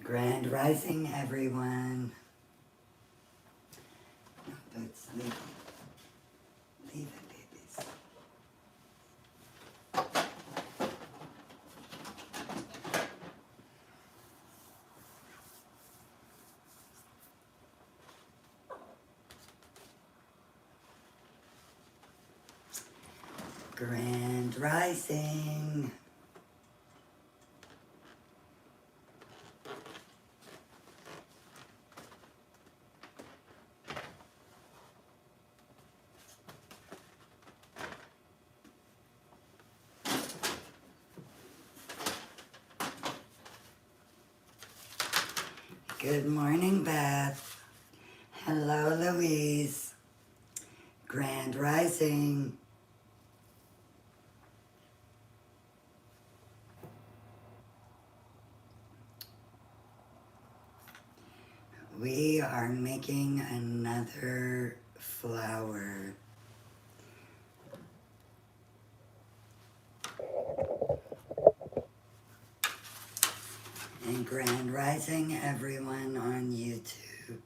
Grand rising, everyone. No, it's leaving. Leave it, babies. Grand rising. Good morning, Beth. Hello, Louise. Grand rising. We are making another flower. And grand rising, everyone on YouTube.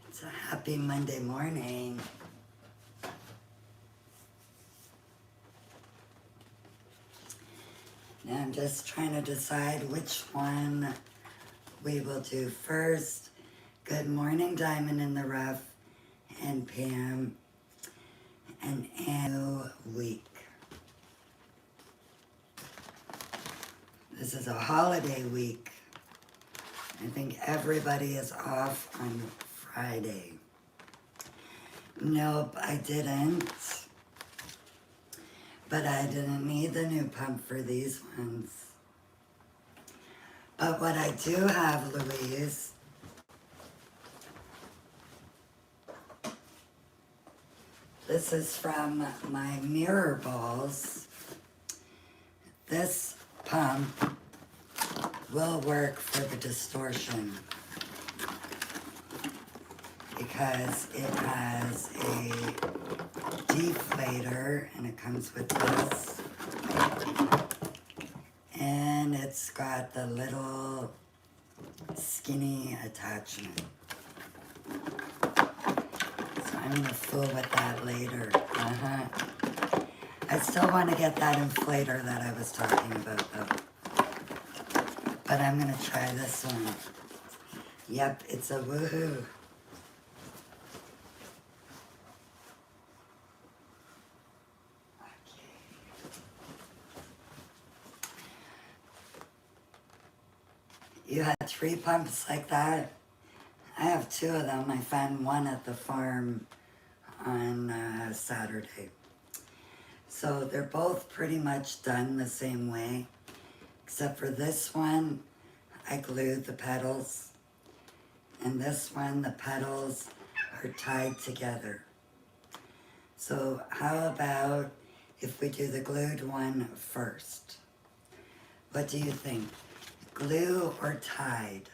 It's a happy Monday morning. Now I'm just trying to decide which one we will do first. Good morning, Diamond in the Rough, and Pam, and new week. This is a holiday week. I think everybody is off on Friday. Nope, I didn't. But I didn't need the new pump for these ones. But what I do have, Louise, this is from my mirror balls. This pump will work for the distortion because it has a deflator and it comes with this. And it's got the little skinny attachment. So I'm gonna fool with that later. I still want to get that inflator that I was talking about though. But I'm gonna try this one. Yep, it's a woohoo. You had 3 pumps like that? I have 2 of them. I found one at the farm on Saturday. So they're both pretty much done the same way, except for this one, I glued the petals. And this one, the petals are tied together. So how about if we do the glued one first? What do you think? Glue or tied?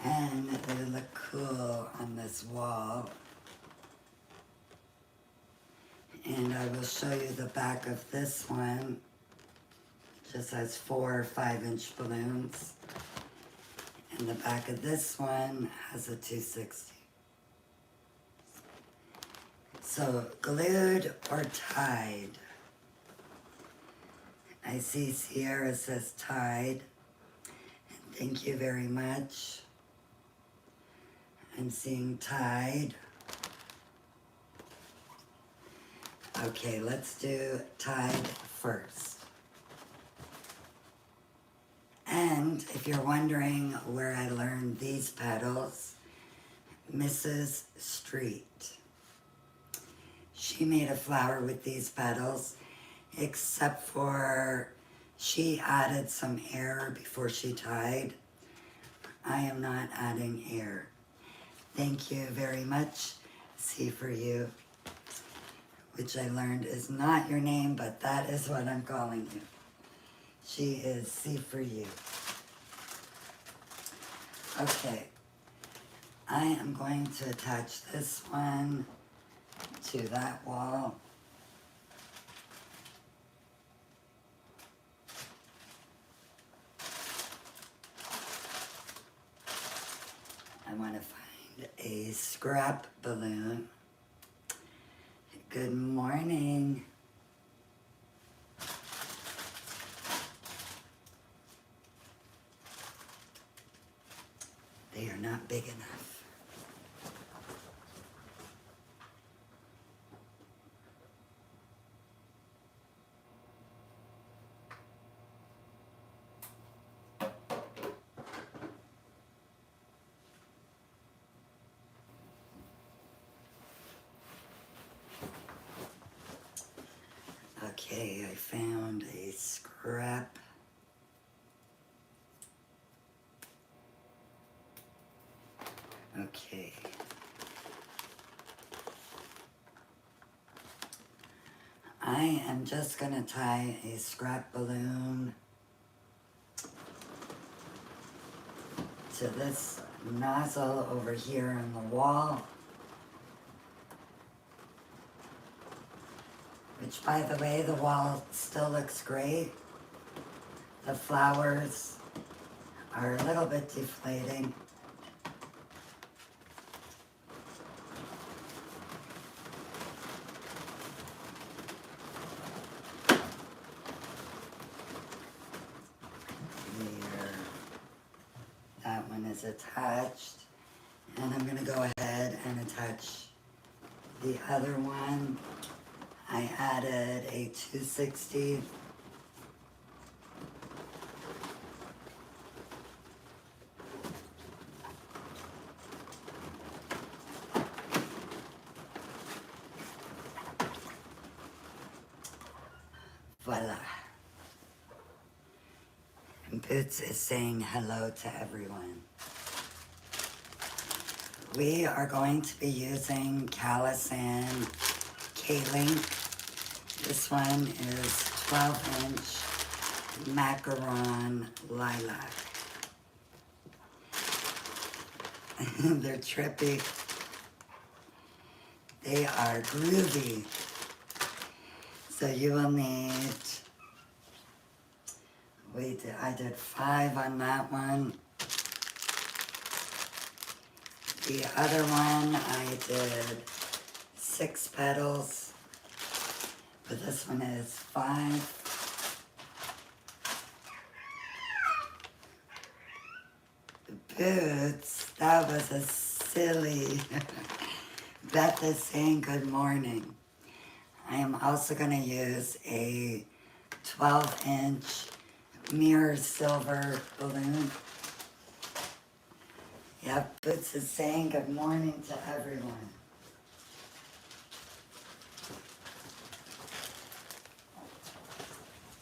And they look cool on this wall. And I will show you the back of this one. It just has 4 or 5-inch balloons. And the back of this one has a 260. So glued or tied? I see Sierra says tied. And thank you very much. I'm seeing tied. Okay, let's do tied first. And if you're wondering where I learned these petals, Mrs. Street. She made a flower with these petals, except for she added some air before she tied. I am not adding air. Thank you very much. C for you, which I learned is not your name, but that is what I'm calling you. She is C for you. Okay, I am going to attach this one to that wall. want to find a scrap balloon. Good morning. They are not big enough. Okay, I found a scrap. Okay. I am just going to tie a scrap balloon to this nozzle over here on the wall. Which, by the way, the wall still looks great. The flowers are a little bit deflating. There. That one is attached. And I'm going to go ahead and attach the other one. I added a 260. Voila. And Boots is saying hello to everyone. We are going to be using Calisan K-Link. This one is 12-inch macaron lilac. They're trippy. They are groovy. So you will need, I did 5 on that one. The other one I did 6 petals. But this one is 5. Boots, that was a silly. Beth is saying good morning. I am also going to use a 12-inch mirror silver balloon. Yep, Boots is saying good morning to everyone.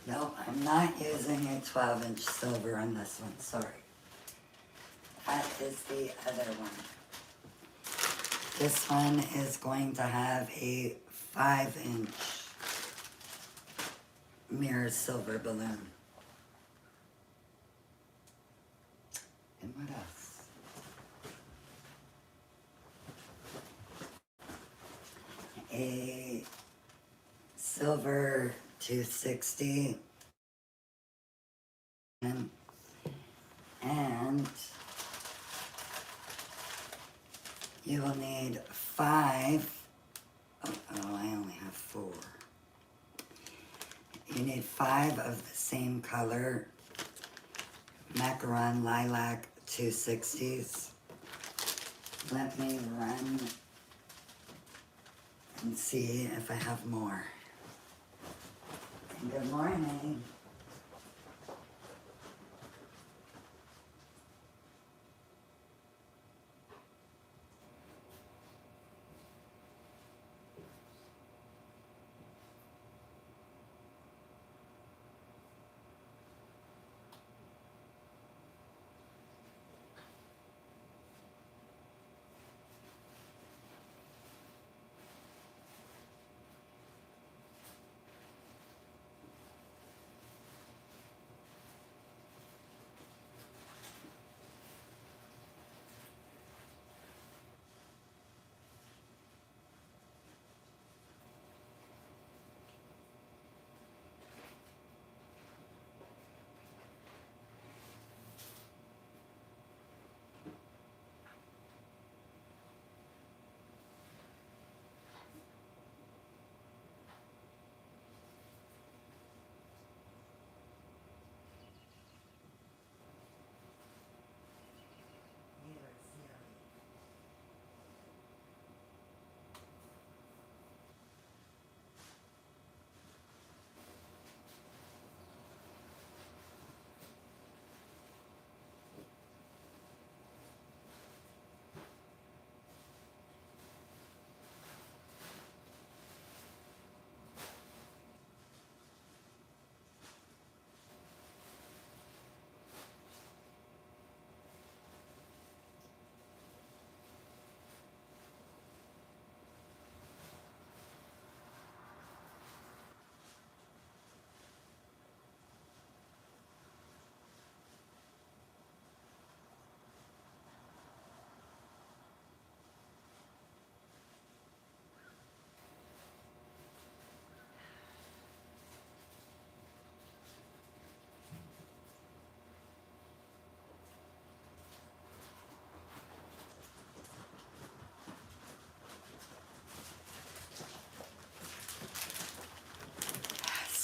No, I'm not using a 12-inch silver on this one, sorry. That is the other one. This one is going to have a 5-inch mirror silver balloon. And what else? A silver 260. And you will need 5. Oh, I only have 4. You need 5 of the same color macaron lilac 260s. Let me run and see if I have more. And good morning.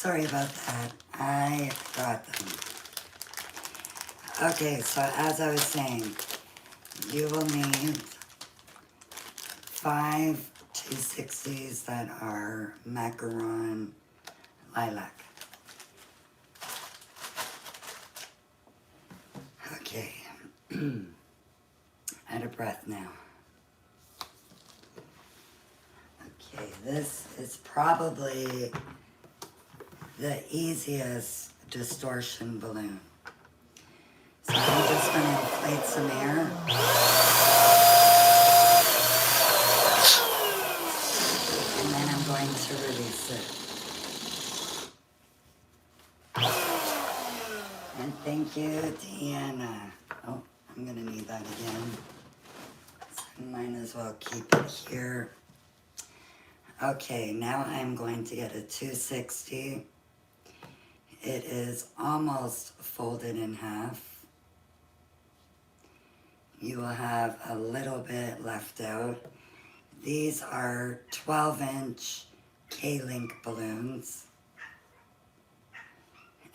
Sorry about that. I got them. Okay, so as I was saying, you will need 5 260s that are macaron lilac. Okay, out of breath now. Okay, this is probably the easiest distortion balloon. So I'm just going to inflate some air. And then I'm going to release it. And thank you, Deanna. Oh, I'm going to need that again. So I might as well keep it here. Okay, now I'm going to get a 260. It is almost folded in half. You will have a little bit left out. These are 12-inch K-Link balloons.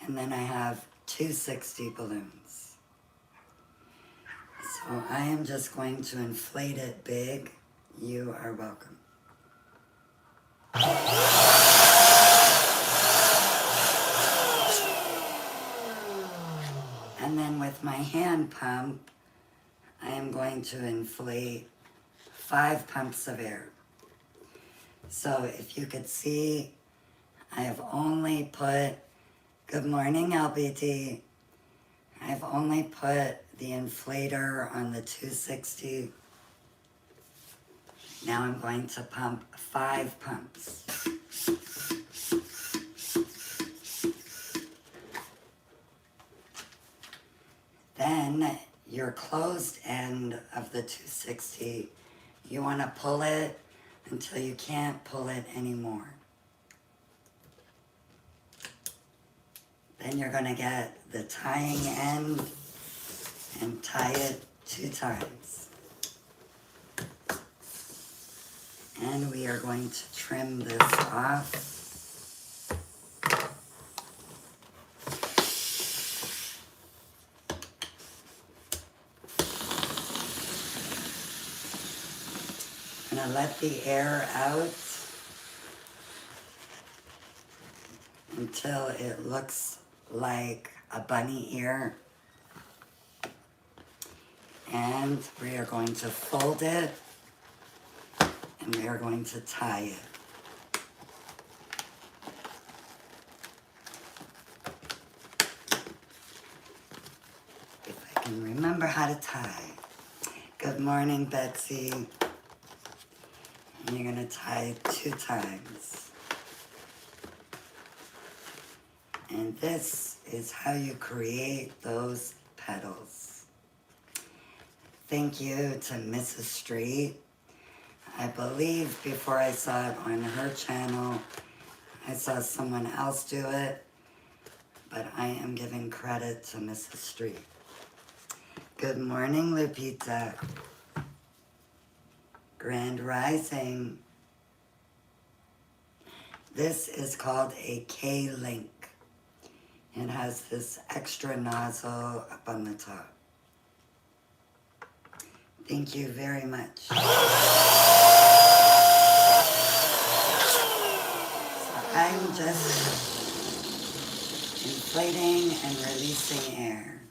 And then I have 260 balloons. So I am just going to inflate it big. You are welcome. And then with my hand pump, I am going to inflate 5 pumps of air. So if you could see, I have only put, good morning LBD, I have only put the inflator on the 260. Now I'm going to pump 5 pumps. Then your closed end of the 260, you want to pull it until you can't pull it anymore. Then you're going to get the tying end and tie it 2 times. And we are going to trim this off. I'm going to let the air out until it looks like a bunny ear. And we are going to fold it and we are going to tie it. If I can remember how to tie. Good morning, Betsy. And you're going to tie 2 times. And this is how you create those petals. Thank you to Mrs. Street. I believe before I saw it on her channel, I saw someone else do it, but I am giving credit to Mrs. Street. Good morning, Lupita. Grand Rising. This is called a K-Link. It has this extra nozzle up on the top. Thank you very much. So I'm just inflating and releasing air.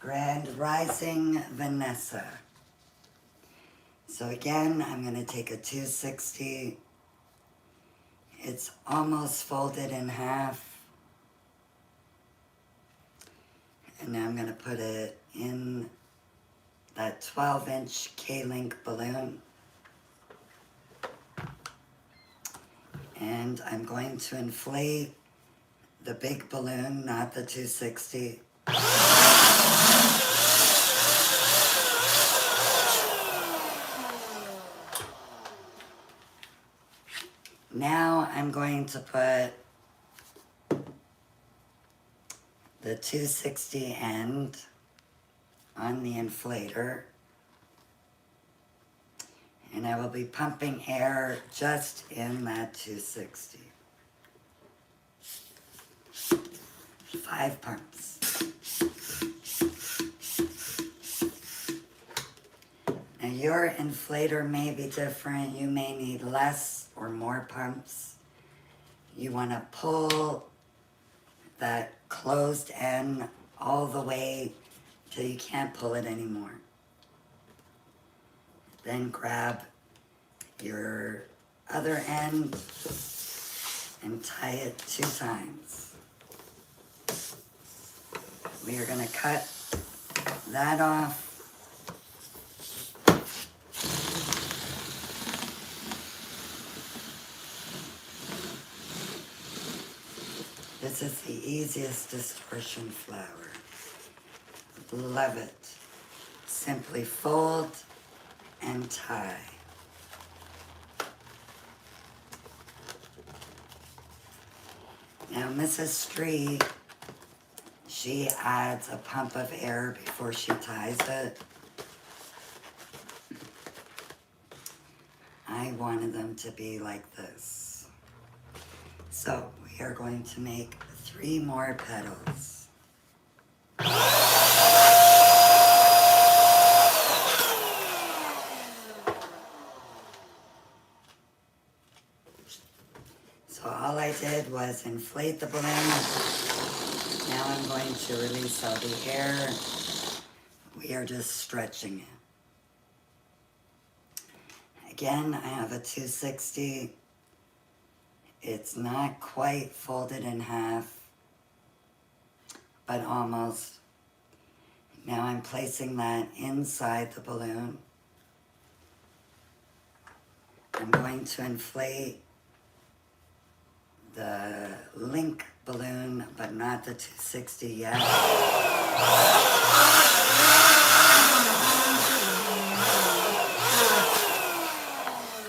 Grand Rising, Vanessa. So again, I'm going to take a 260. It's almost folded in half. And now I'm going to put it in that 12-inch K-Link balloon. And I'm going to inflate the big balloon, not the 260. Now I'm going to put the 260 end on the inflator. And I will be pumping air just in that 260. 5 pumps. Now your inflator may be different. You may need less or more pumps. You want to pull that closed end all the way till you can't pull it anymore. Then grab your other end and tie it 2 times. We are going to cut that off. This is the easiest distortion flower. Love it. Simply fold and tie. Now Mrs. Street, she adds a pump of air before she ties it. I wanted them to be like this. So we are going to make 3 more petals. So all I did was inflate the balloon. Now I'm going to release all the air. We are just stretching it. Again, I have a 260. It's not quite folded in half, but almost. Now I'm placing that inside the balloon. I'm going to inflate the link balloon, but not the 260 yet.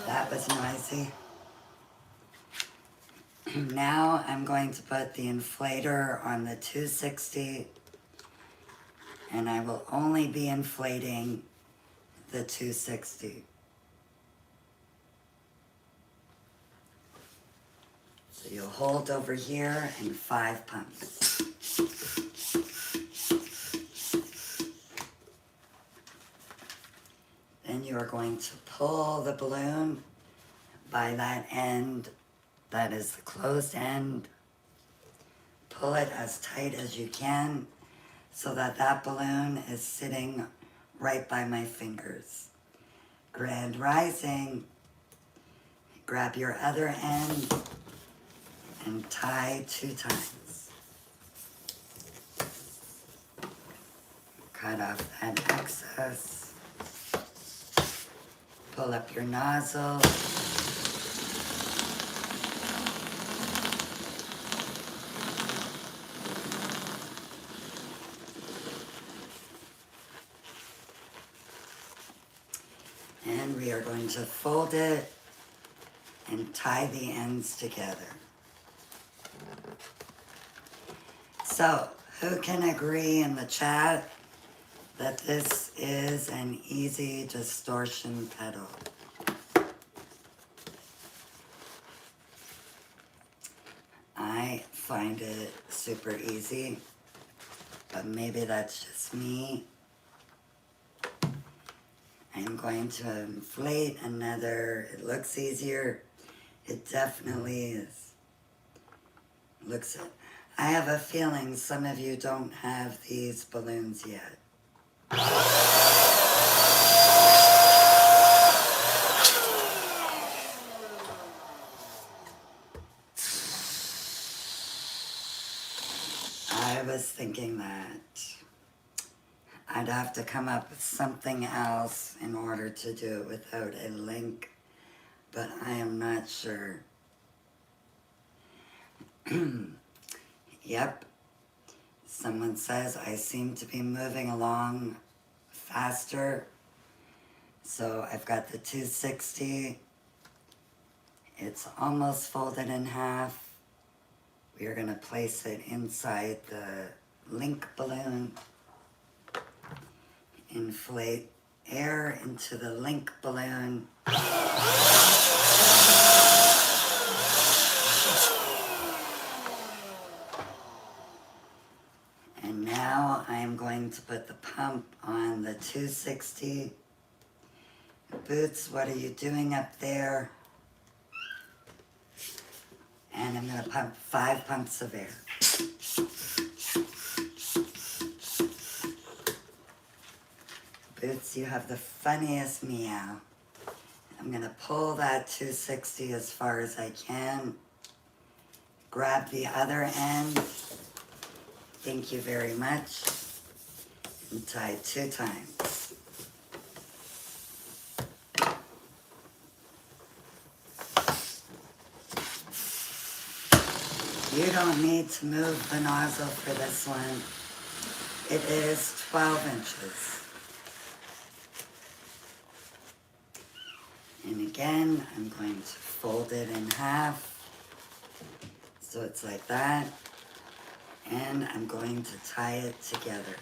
That was noisy. Now I'm going to put the inflator on the 260, and I will only be inflating the 260. So you'll hold over here in 5 pumps. Then you are going to pull the balloon by that end. That is the closed end. Pull it as tight as you can so that that balloon is sitting right by my fingers. Grand Rising. Grab your other end and tie 2 times. Cut off that excess. Pull up your nozzle. And we are going to fold it and tie the ends together. So, who can agree in the chat that this is an easy distortion petal? I find it super easy, but maybe that's just me. I'm going to inflate another. It looks easier. It definitely is. Looks it. I have a feeling some of you don't have these balloons yet. I was thinking that I'd have to come up with something else in order to do it without a link, but I am not sure. Yep. Someone says I seem to be moving along faster. So I've got the 260. It's almost folded in half. We are going to place it inside the link balloon. Inflate air into the link balloon. going to put the pump on the 260. Boots, what are you doing up there? And I'm going to pump 5 pumps of air. Boots, you have the funniest meow. I'm going to pull that 260 as far as I can. Grab the other end. Thank you very much. And tie 2 times. You don't need to move the nozzle for this one. It is 12 inches. And again, I'm going to fold it in half. So it's like that. And I'm going to tie it together.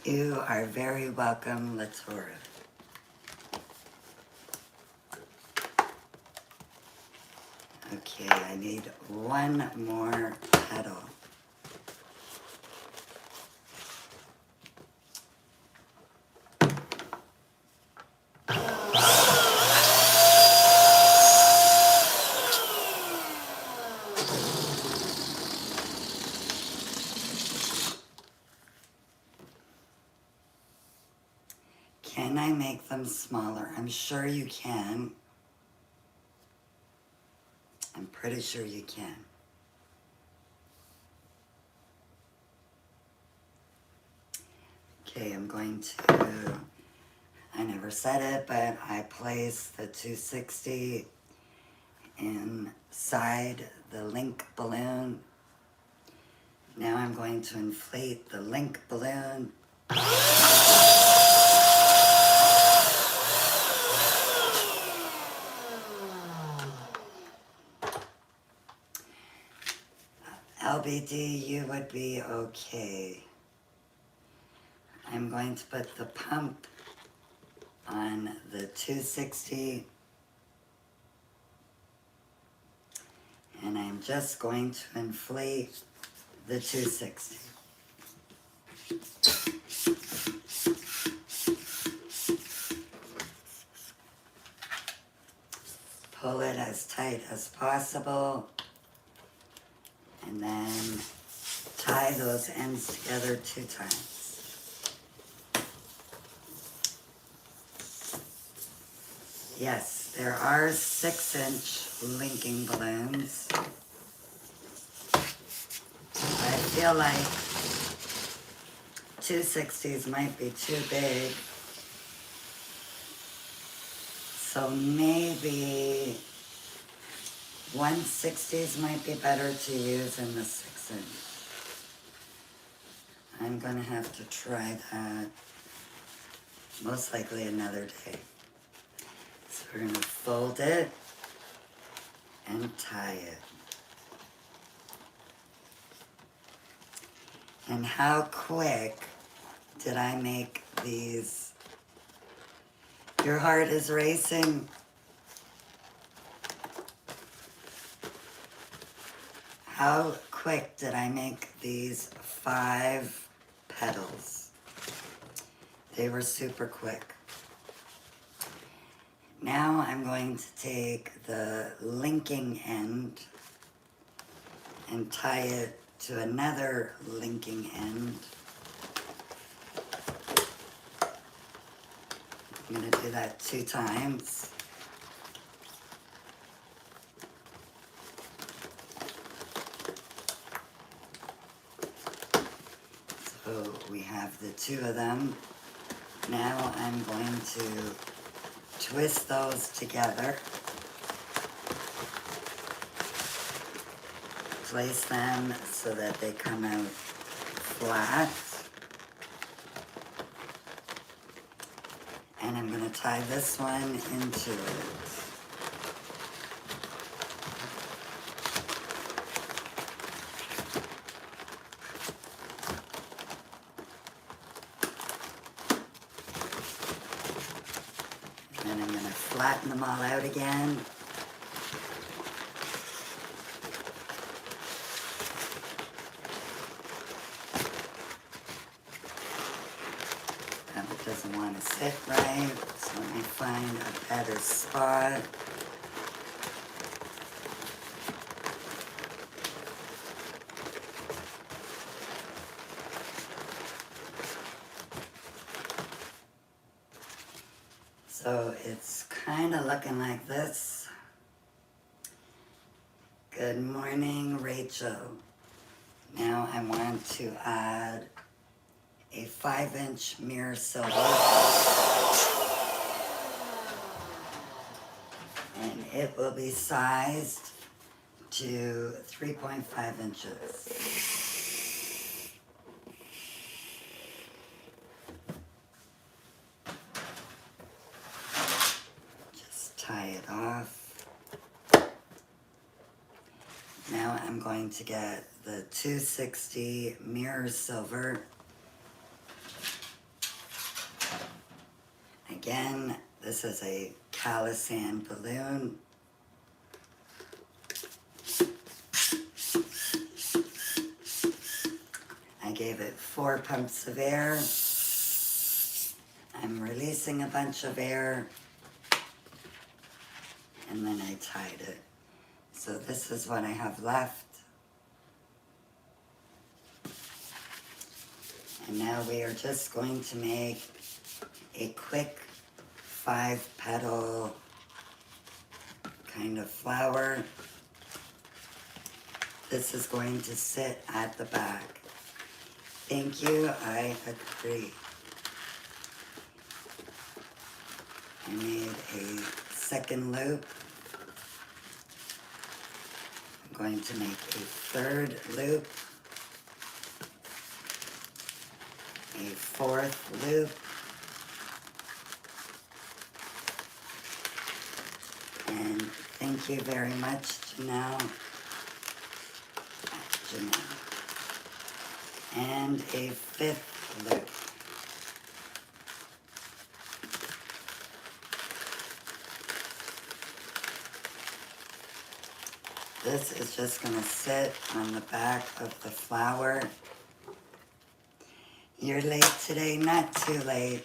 You are very welcome, Latora. Okay, I need 1 more petal. Can I make them smaller? I'm sure you can. I'm pretty sure you can. Okay, I'm going to, I never said it, but I place the 260 inside the link balloon. Now I'm going to inflate the link balloon. LBD, you would be okay. I'm going to put the pump on the 260. And I'm just going to inflate the 260. Pull it as tight as possible. And then tie those ends together 2 times. Yes, there are 6-inch linking balloons. I feel like 260s might be too big. So maybe 160s might be better to use in the 6-inch. I'm gonna have to try that most likely another day. So we're gonna fold it and tie it. And how quick did I make these? Your heart is racing. How quick did I make these 5 petals? They were super quick. Now I'm going to take the linking end and tie it to another linking end. I'm going to do that 2 times. So we have the 2 of them. Now I'm going to twist those together. Place them so that they come out flat. And I'm going to tie this one into it. And I'm going to flatten them all out again. find a better spot. So it's kind of looking like this. Good morning, Rachel. Now I want to add a 5-inch mirror silver. And it will be sized to 3.5 inches. Just tie it off. Now I'm going to get the 260 mirror silver. Again, this is a Calisand balloon. I gave it 4 pumps of air. I'm releasing a bunch of air, and then I tied it. So this is what I have left. And now we are just going to make a quick 5-petal kind of flower. This is going to sit at the back. Thank you, I agree. I made a second loop. I'm going to make a third loop, a fourth loop, and thank you very much, Janelle, and a fifth loop. This is just going to sit on the back of the flower. You're late today, not too late.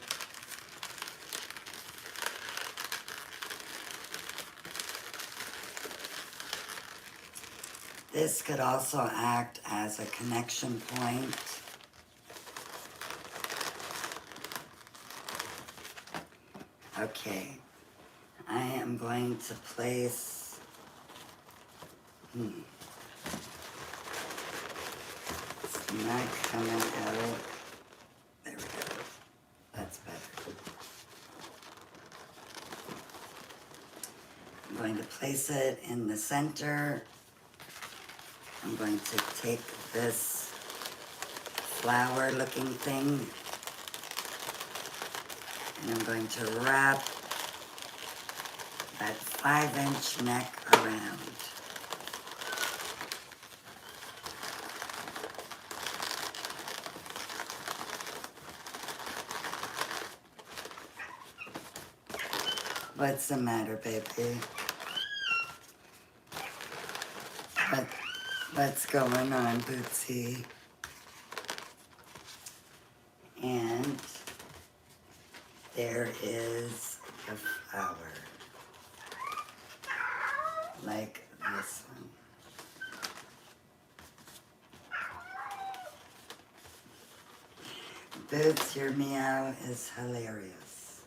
This could also act as a connection point. Okay, I am going to place it's not coming out. There we go. That's better. I'm going to place it in the center. I'm going to take this flower looking thing and I'm going to wrap that 5-inch neck around. What's the matter, baby? What's going on, Bootsy? And there is the flower. Like this one. Boots, your meow is hilarious.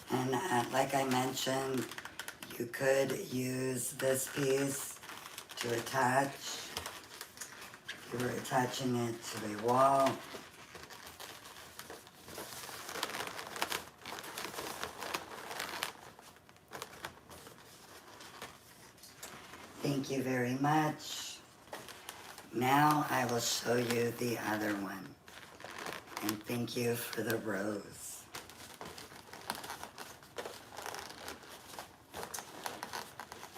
And like I mentioned, you could use this piece to attach. If you were attaching it to a wall. Thank you very much. Now I will show you the other one. And thank you for the rose.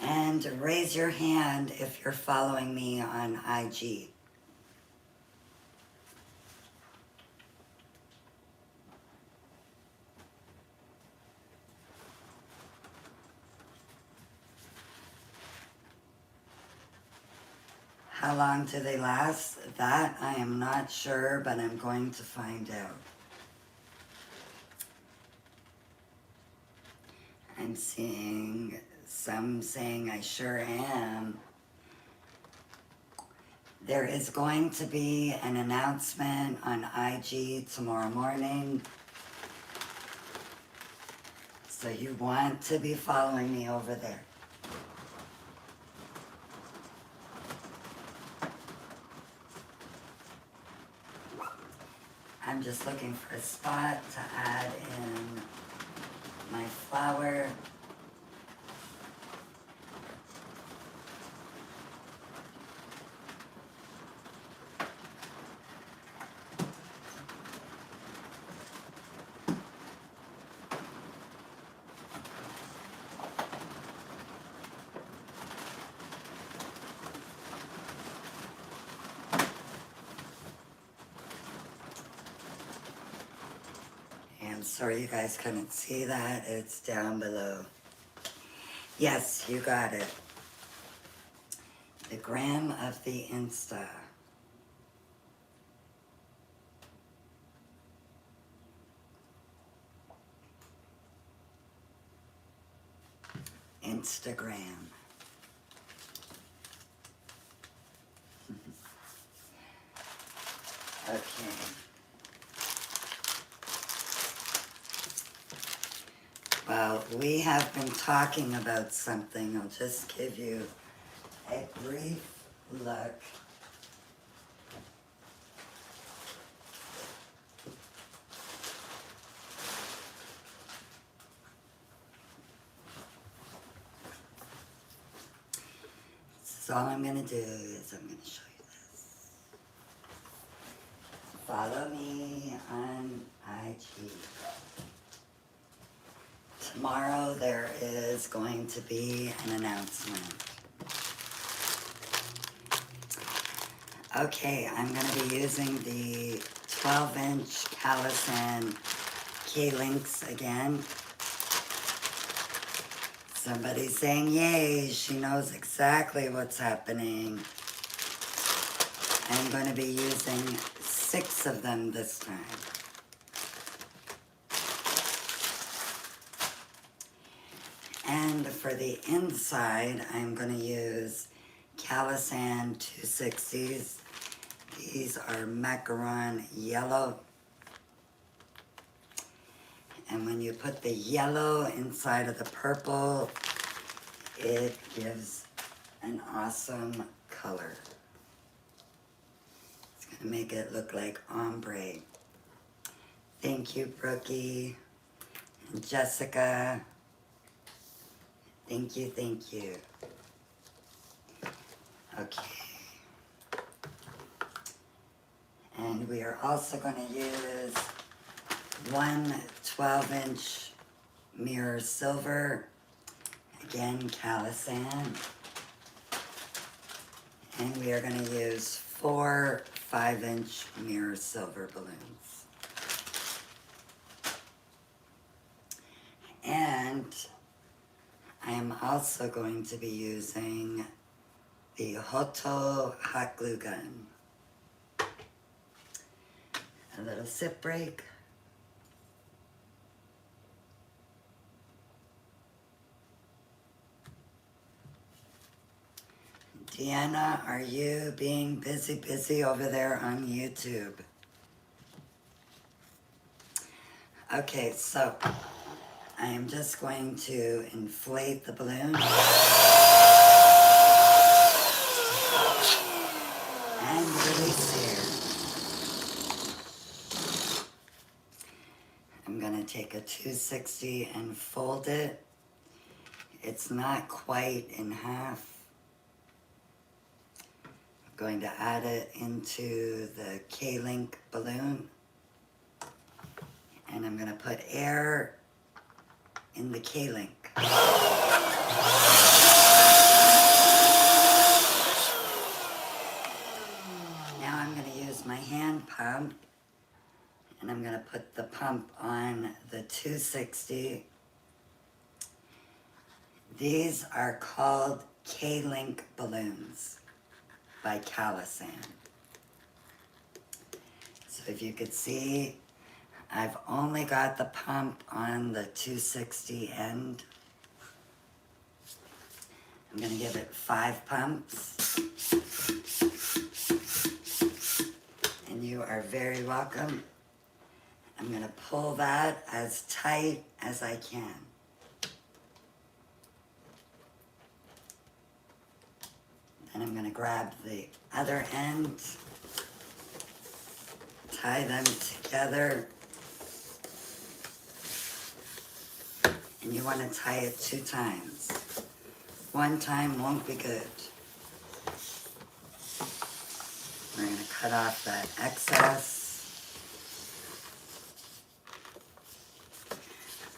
And raise your hand if you're following me on IG. How long do they last? That I am not sure, but I'm going to find out. I'm seeing some saying I sure am. There is going to be an announcement on IG tomorrow morning. So you want to be following me over there. I'm just looking for a spot to add in my flower. I'm sorry you guys couldn't see that. It's down below. Yes, you got it. The gram of the Insta. Instagram. Okay. Well, we have been talking about something. I'll just give you a brief look. So all I'm going to do is I'm going to show you this. Follow me on IG. Tomorrow there is going to be an announcement. Okay, I'm going to be using the 12-inch Calisan key links again. Somebody's saying, yay, she knows exactly what's happening. I'm going to be using 6 of them this time. And for the inside, I'm going to use Calisan 260s. These are macaron yellow. And when you put the yellow inside of the purple, it gives an awesome color. It's going to make it look like ombre. Thank you, Brookie and Jessica. Thank you, thank you. Okay. And we are also going to use one 12-inch mirror silver, again Calisan, and we are going to use 4 5-inch mirror silver balloons. And I am also going to be using the Hoto hot glue gun. A little sip break. Deanna, are you being busy over there on YouTube? Okay, so I am just going to inflate the balloon and release here. I'm going to take a 260 and fold it. It's not quite in half. I'm going to add it into the K-Link balloon. And I'm going to put air in the K-Link. Now I'm going to use my hand pump, and I'm going to put the pump on the 260. These are called K-Link balloons by Calisan. So if you could see, I've only got the pump on the 260 end. I'm going to give it 5 pumps. And you are very welcome. I'm going to pull that as tight as I can. Then I'm going to grab the other end, tie them together. And you want to tie it 2 times. 1 time won't be good. We're going to cut off that excess.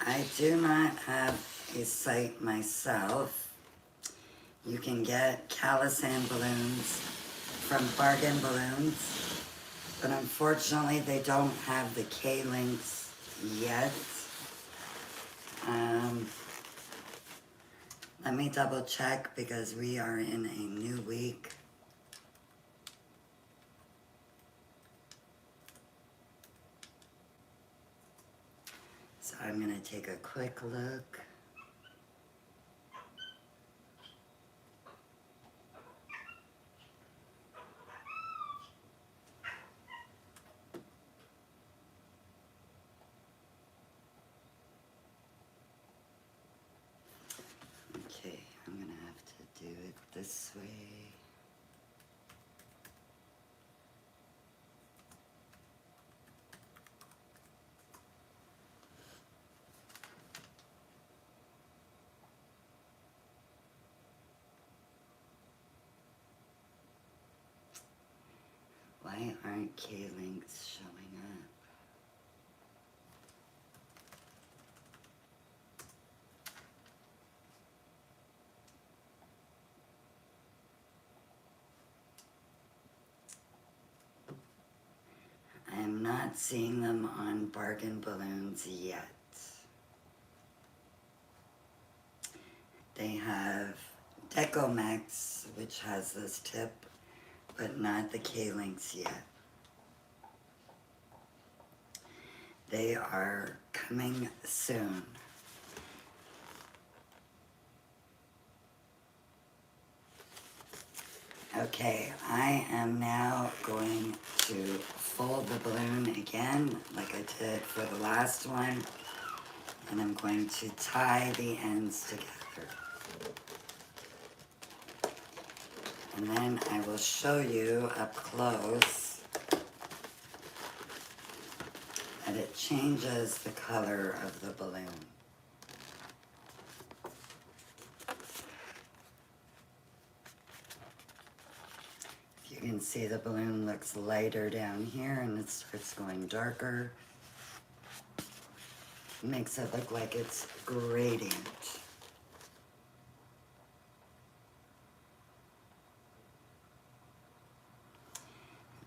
I do not have a site myself. You can get Calisand balloons from Bargain Balloons, but unfortunately they don't have the K-links yet. Let me double check because we are in a new week. So I'm going to take a quick look. Okay, I'm going to have to do it this way. Why aren't K-links showing up? I am not seeing them on Bargain Balloons yet. They have Decomex, which has this tip, but not the K-links yet. They are coming soon. Okay, I am now going to fold the balloon again, like I did for the last one, and I'm going to tie the ends together. And then I will show you up close that it changes the color of the balloon. You can see the balloon looks lighter down here and it starts going darker. It makes it look like it's gradient.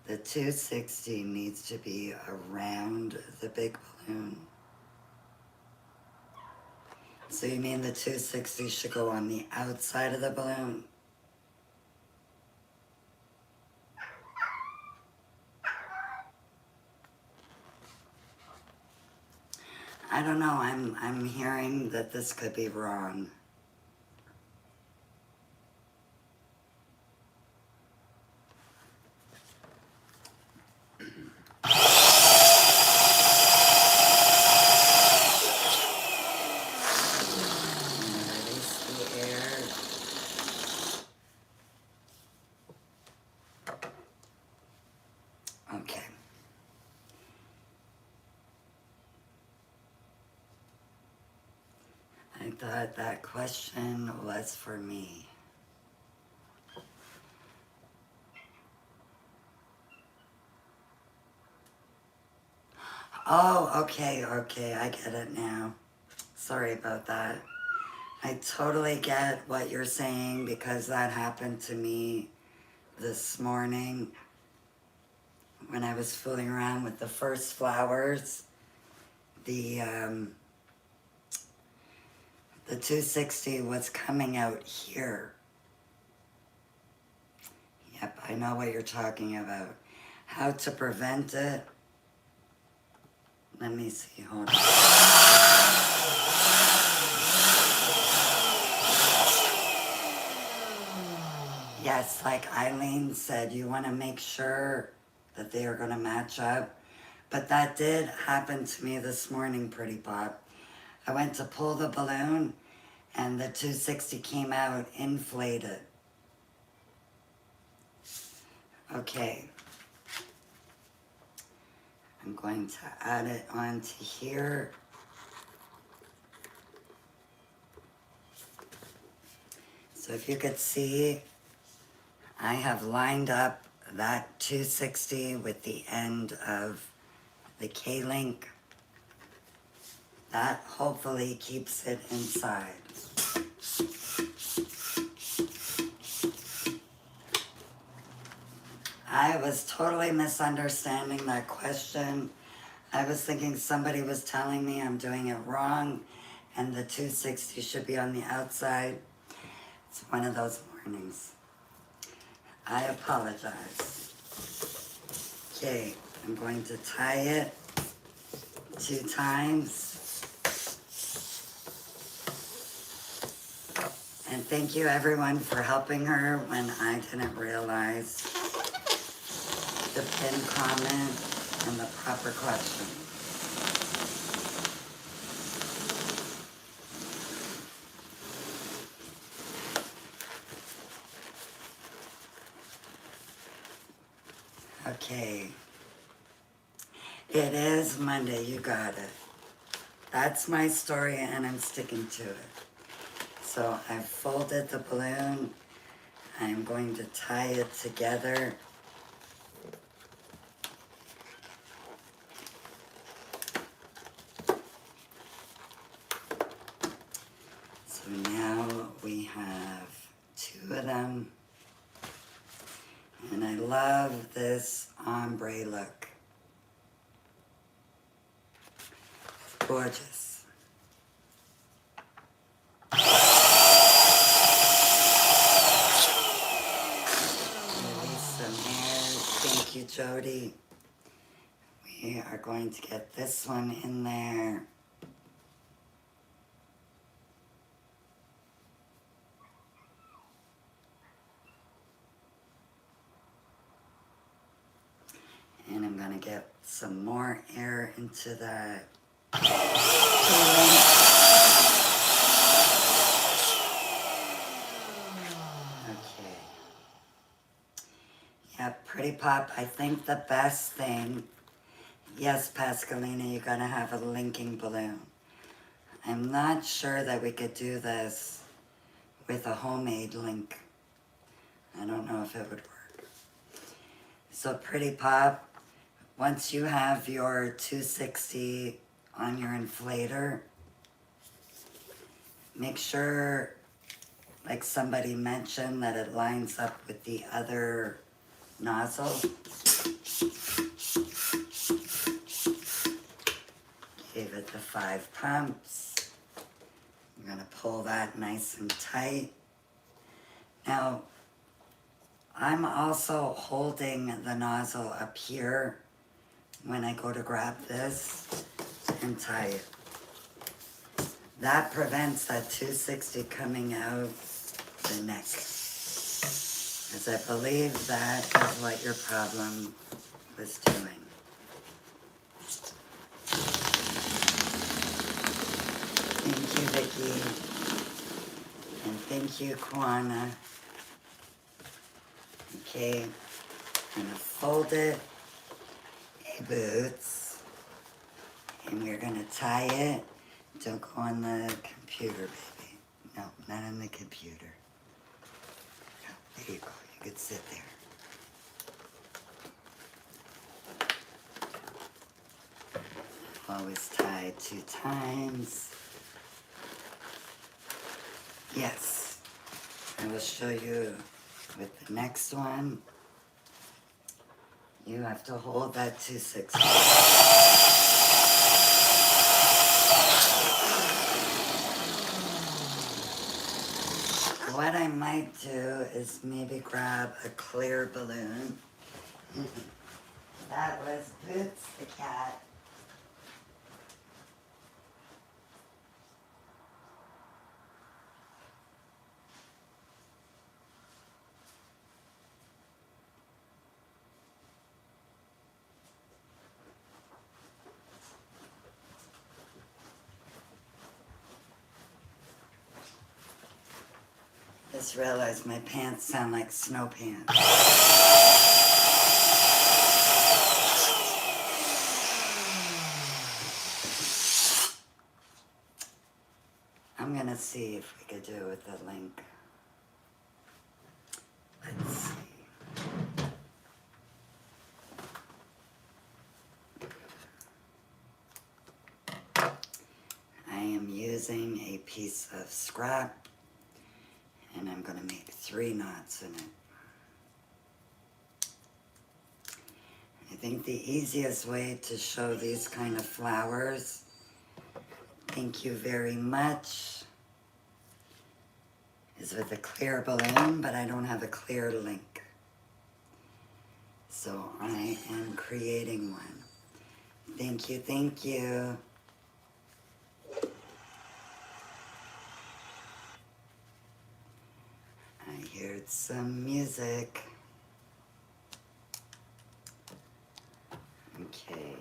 The 260 needs to be around the big balloon. So you mean the 260 should go on the outside of the balloon? I don't know, I'm hearing that this could be wrong. Release the air. Okay. I thought that question was for me. Oh, okay, I get it now. Sorry about that. I totally get what you're saying because that happened to me this morning when I was fooling around with the first flowers. The 260 was coming out here. Yep, I know what you're talking about. How to prevent it? Let me see, hold on. Yes, like Eileen said, you want to make sure that they are going to match up. But that did happen to me this morning, Pretty Pop. I went to pull the balloon and the 260 came out inflated. Okay. I'm going to add it onto here. So if you could see, I have lined up that 260 with the end of the K-link. That hopefully keeps it inside. I was totally misunderstanding that question. I was thinking somebody was telling me I'm doing it wrong and the 260 should be on the outside. It's one of those mornings. I apologize. Okay, I'm going to tie it 2 times. And thank you everyone for helping her when I didn't realize the pinned comment and the proper question. Okay. It is Monday, you got it. That's my story and I'm sticking to it. So I've folded the balloon. I'm going to tie it together. So now we have 2 of them. And I love this ombre look. It's gorgeous. Thank you, Jody. We are going to get this one in there. And I'm going to get some more air into that. Okay. Yeah, Pretty Pop, I think the best thing, yes, Pascalina, you're going to have a linking balloon. I'm not sure that we could do this with a homemade link. I don't know if it would work. So Pretty Pop, once you have your 260 on your inflator, make sure, like somebody mentioned, that it lines up with the other nozzle. Give it the 5 pumps. I'm gonna pull that nice and tight. Now, I'm also holding the nozzle up here when I go to grab this and tie it. That prevents that 260 coming out the neck. As I believe that is what your problem was doing. Thank you, Vicki. And thank you, Kwana. Okay, I'm gonna fold it, hey boots, and we're gonna tie it. Don't go on the computer, baby. No, not on the computer. No, there you go, you could sit there. Always tie 2 times. Yes, I will show you with the next one. You have to hold that 260. What I might do is maybe grab a clear balloon. That was Boots the cat. Just realized my pants sound like snow pants. I'm gonna see if we could do it with the link. Let's see. I am using a piece of scrap and I'm gonna make 3 knots in it. I think the easiest way to show these kind of flowers, thank you very much, is with a clear balloon, but I don't have a clear link. So I am creating one. Thank you, thank you. I heard some music. Okay.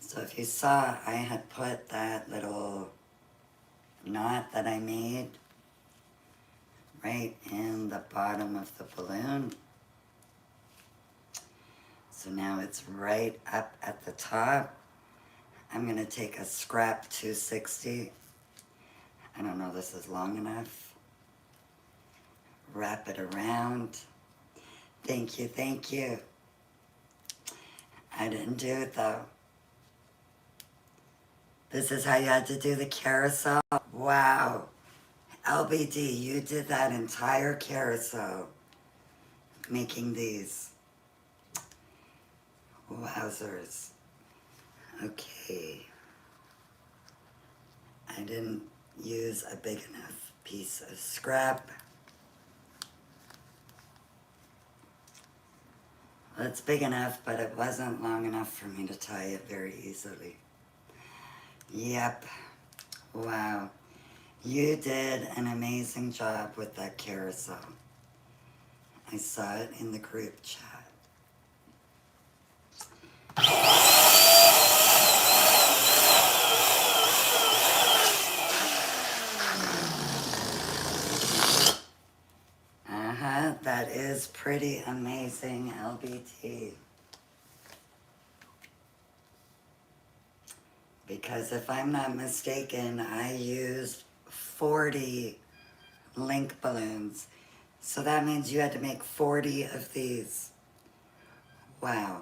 So if you saw, I had put that little knot that I made right in the bottom of the balloon. So now it's right up at the top. I'm going to take a scrap 260. I don't know, this is long enough. Wrap it around. Thank you, thank you. I didn't do it though. This is how you had to do the carousel? Wow. LBD, you did that entire carousel making these. Wowzers. Okay. I didn't use a big enough piece of scrap. Well, it's big enough, but it wasn't long enough for me to tie it very easily. Yep. Wow. You did an amazing job with that carousel. I saw it in the group chat. That is pretty amazing, LBT. Because if I'm not mistaken, I used 40 link balloons. So that means you had to make 40 of these. Wow.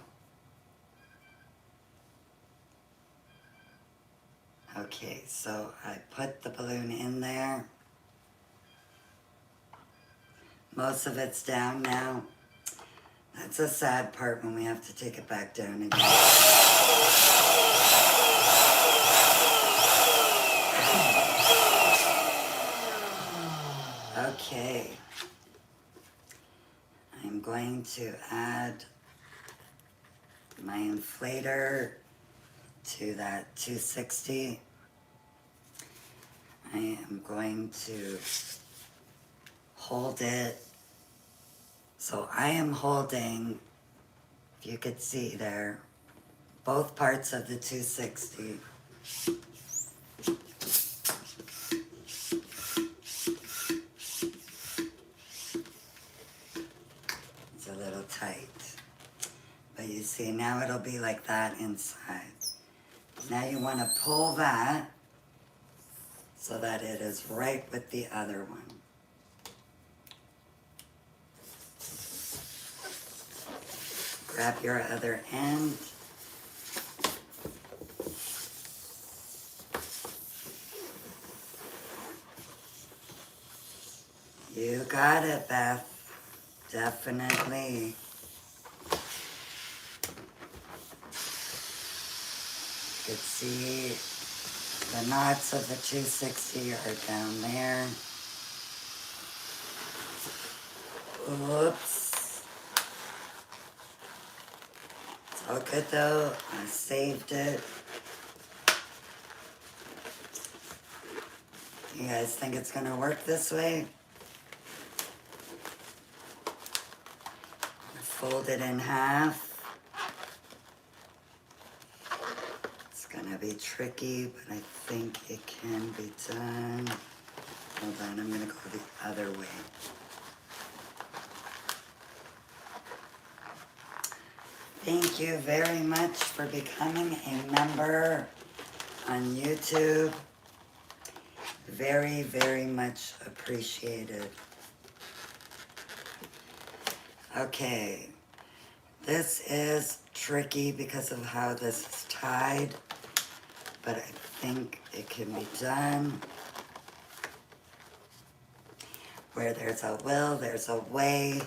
Okay, so I put the balloon in there. Most of it's down now. That's a sad part when we have to take it back down again. Okay. I'm going to add my inflator to that 260. I am going to hold it. So I am holding, if you could see there, both parts of the 260. It's a little tight. But you see, now it'll be like that inside. Now you want to pull that so that it is right with the other one. Grab your other end. You got it, Beth. Definitely. You can see the knots of the 260 are down there. Oops. It's all good though. I saved it. You guys think it's gonna work this way? Fold it in half. It's gonna to be tricky, but I think it can be done. Hold on, I'm going to go the other way. Thank you very much for becoming a member on YouTube. Very, very much appreciated. Okay, this is tricky because of how this is tied, but I think it can be done. Where there's a will, there's a way.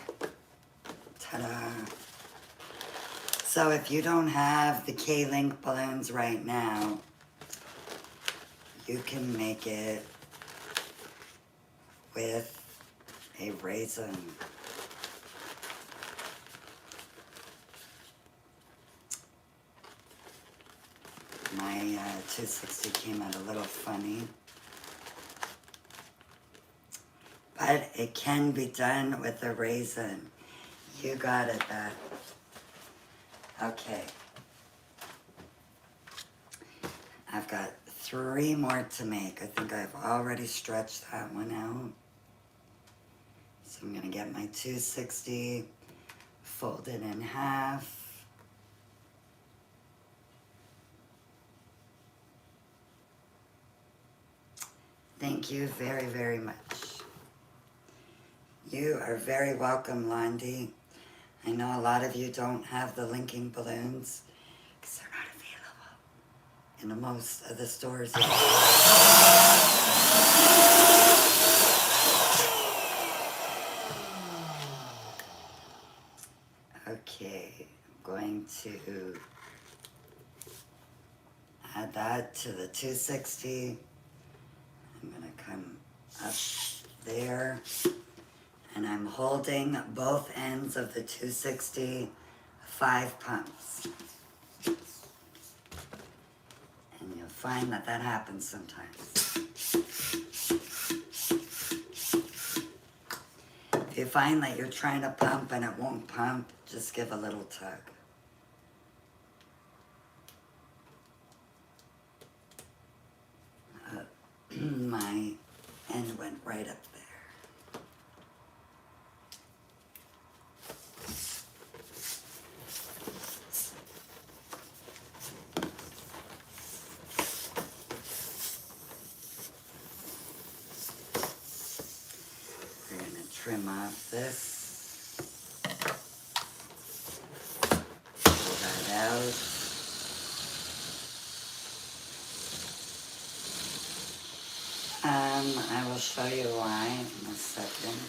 Ta-da. So if you don't have the K-Link balloons right now, you can make it with a raisin. My 260 came out a little funny. But it can be done with a raisin. You got it, Beth. Okay. I've got 3 more to make. I think I've already stretched that one out. So I'm going to get my 260, fold it in half. Thank you very, very much. You are very welcome, Londi. I know a lot of you don't have the linking balloons because they're not available in most of the stores yet. Okay, I'm going to add that to the 260. I'm going to come up there. And I'm holding both ends of the 260, 5 pumps. And you'll find that that happens sometimes. If you find that you're trying to pump and it won't pump, just give a little tug. My end went right up there. Trim off this, pull that out. I will show you why in a second.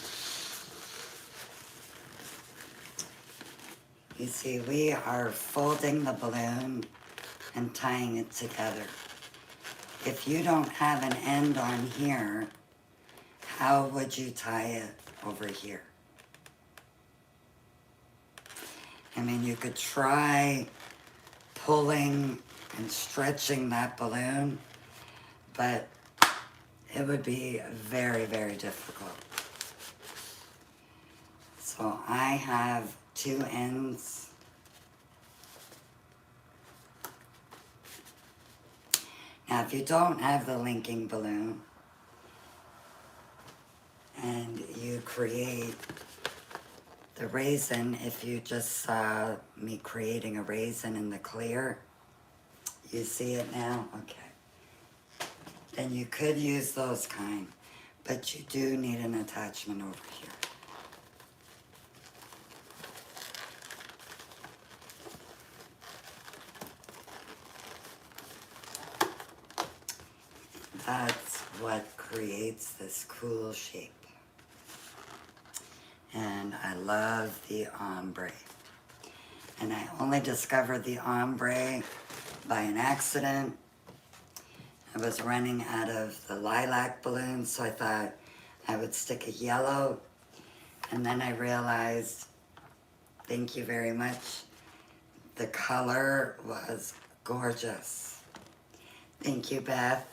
You see, we are folding the balloon and tying it together. If you don't have an end on here, how would you tie it over here? I mean, you could try pulling and stretching that balloon, but it would be very, very difficult. So I have 2 ends. Now, if you don't have the linking balloon, and you create the raisin, if you just saw me creating a raisin in the clear, you see it now? Okay. Then you could use those kind, but you do need an attachment over here. That's what creates this cool shape. And I love the ombre. And I only discovered the ombre by an accident. I was running out of the lilac balloons, so I thought I would stick a yellow. And then I realized, thank you very much, the color was gorgeous. Thank you, Beth.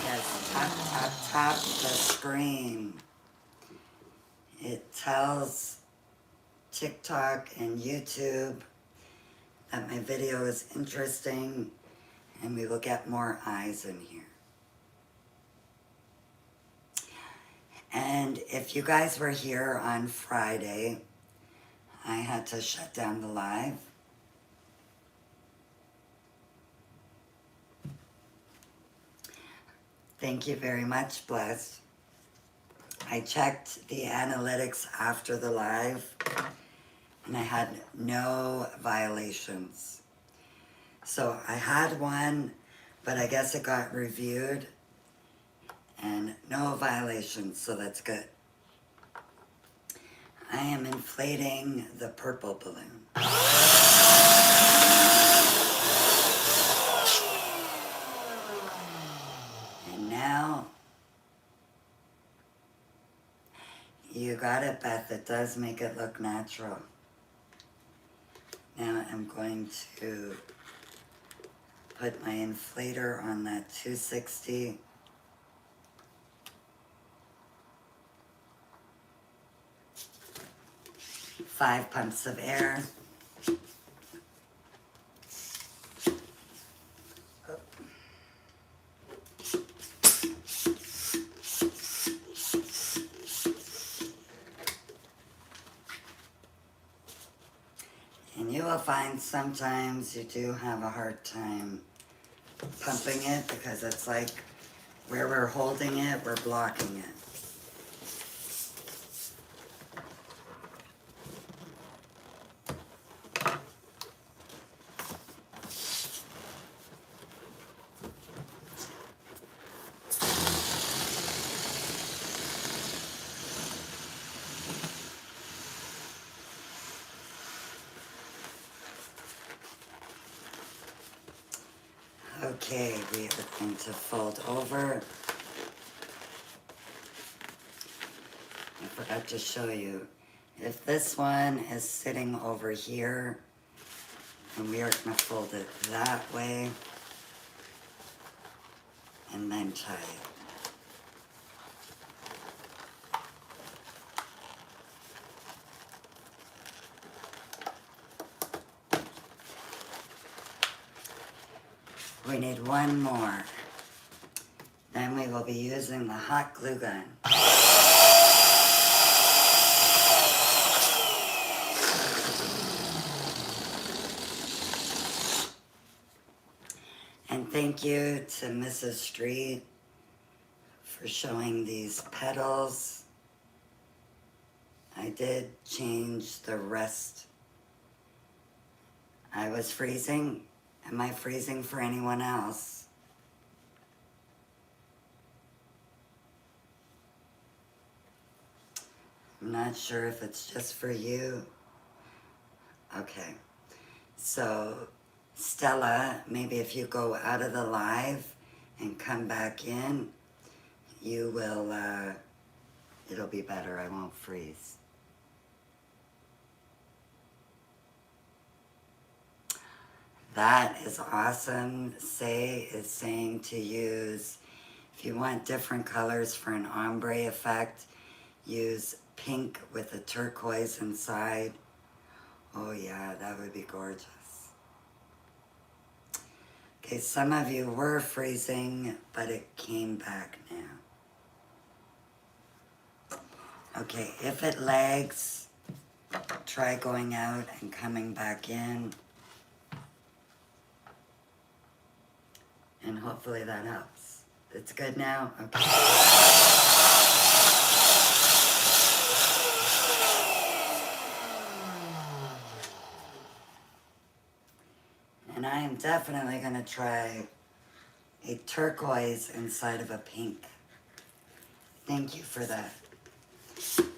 Yes, tap, tap, tap the screen. It tells TikTok and YouTube that my video is interesting and we will get more eyes in here. And if you guys were here on Friday, I had to shut down the live. Thank you very much, Blessed. I checked the analytics after the live and I had no violations. So I had one, but I guess it got reviewed and no violations, so that's good. I am inflating the purple balloon. And now, you got it, Beth. It does make it look natural. Now I'm going to put my inflator on that 260. Five pumps of air. And you will find sometimes you do have a hard time pumping it because it's like where we're holding it, we're blocking it. Okay, we are going to fold over. I forgot to show you. If this one is sitting over here, and we are going to fold it that way, and then tie it. We need one more. Then we will be using the hot glue gun. And thank you to Mrs. Street for showing these petals. I did change the rest. I was freezing. Am I freezing for anyone else? I'm not sure if it's just for you. Okay. So, Stella, maybe if you go out of the live and come back in, you will, it'll be better. I won't freeze. That is awesome. Say is saying to use, if you want different colors for an ombre effect, use pink with a turquoise inside. Oh yeah, that would be gorgeous. Okay, some of you were freezing, but it came back now. Okay, if it lags, try going out and coming back in. And hopefully that helps. It's good now? Okay. And I am definitely going to try a turquoise inside of a pink. Thank you for that.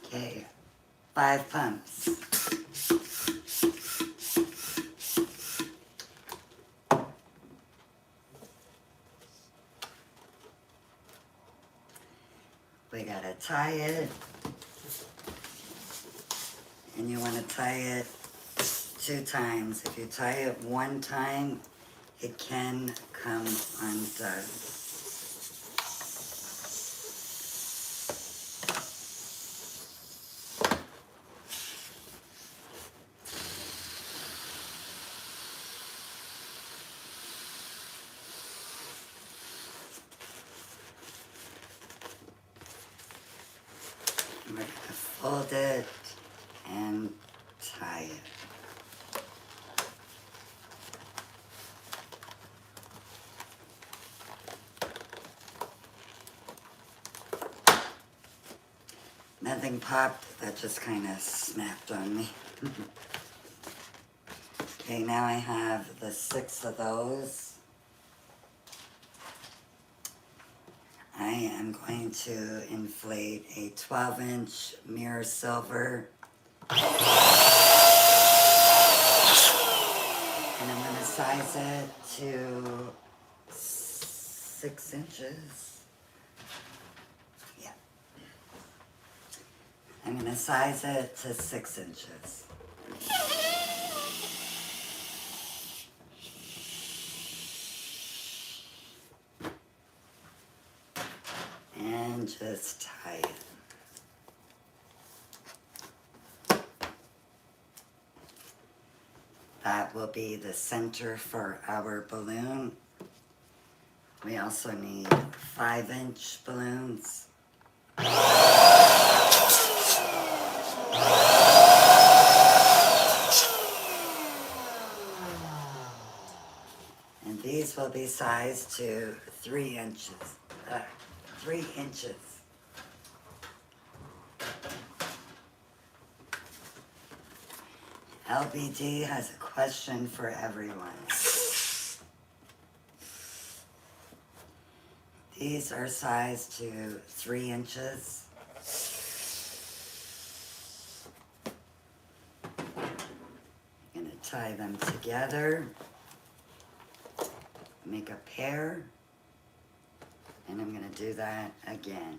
Okay, 5 pumps. We gotta tie it, and you want to tie it 2 times. If you tie it 1 time, it can come undone. fold it and tie it. Nothing popped, that just kind of snapped on me. Okay, now I have the 6 of those. I am going to inflate a 12-inch mirror silver. And I'm going to size it to 6 inches. Yeah. I'm going to size it to 6 inches. And just tie it. That will be the center for our balloon. We also need 5-inch balloons. And these will be sized to 3 inches. 3 inches. LBD has a question for everyone. These are sized to 3 inches. I'm going to tie them together, make a pair, and I'm going to do that again.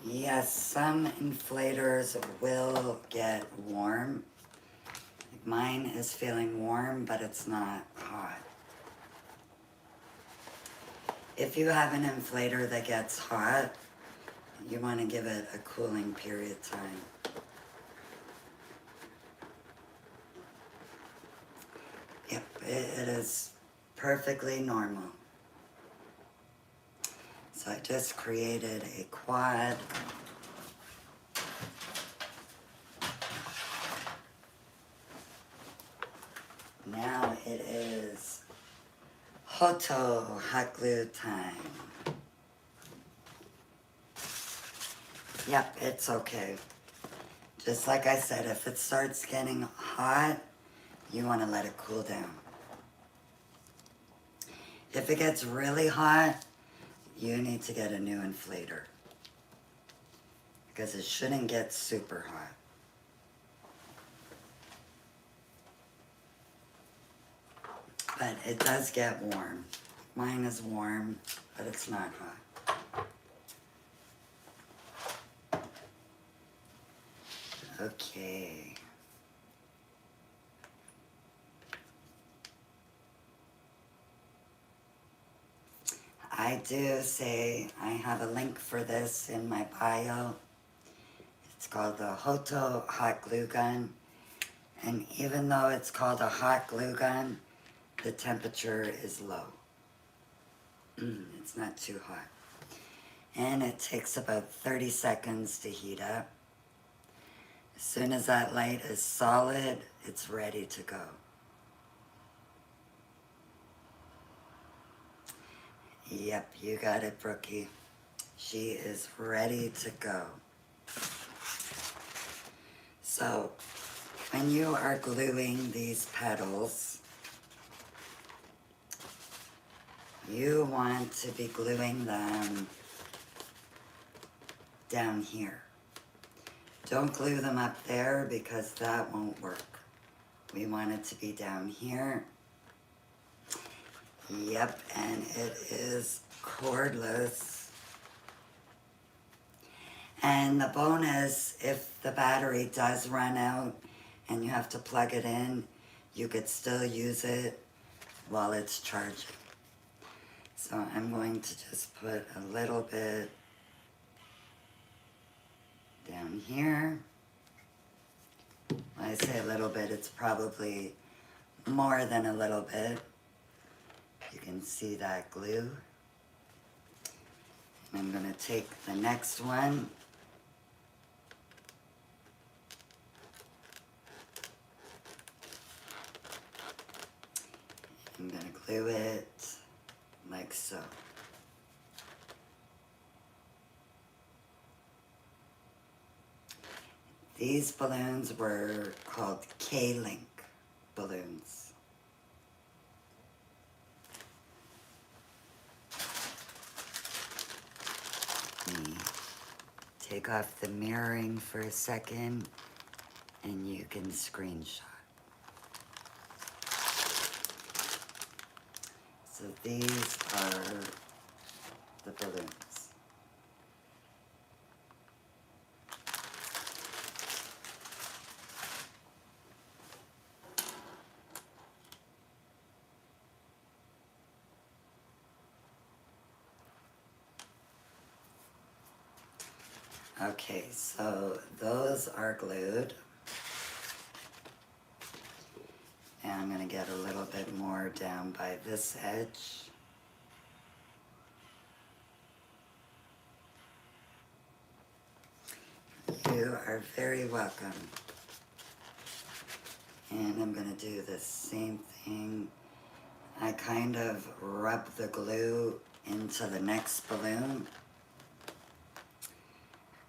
Yes, some inflators will get warm. Mine is feeling warm, but it's not hot. If you have an inflator that gets hot, you want to give it a cooling period time. Yep, it is perfectly normal. So I just created a quad. Now it is Hoto hot glue time. Yep, it's okay. Just like I said, if it starts getting hot, you want to let it cool down. If it gets really hot, you need to get a new inflator because it shouldn't get super hot. But it does get warm. Mine is warm, but it's not hot. Okay. I do say I have a link for this in my bio. It's called the Hoto hot glue gun. And even though it's called a hot glue gun, the temperature is low. It's not too hot. And it takes about 30 seconds to heat up. As soon as that light is solid, it's ready to go. Yep, you got it, Brookie. She is ready to go. So, when you are gluing these petals, you want to be gluing them down here. Don't glue them up there because that won't work. We want it to be down here. Yep, and it is cordless. And the bonus, if the battery does run out and you have to plug it in, you could still use it while it's charging. So I'm going to just put a little bit down here. When I say a little bit, it's probably more than a little bit. You can see that glue. And I'm going to take the next one. I'm going to glue it like so. These balloons were called K-Link balloons. Let me take off the mirroring for a second and you can screenshot. So these are the balloons. Okay, so those are glued. And I'm going to get a little bit more down by this edge. You are very welcome. And I'm going to do the same thing. I kind of rub the glue into the next balloon.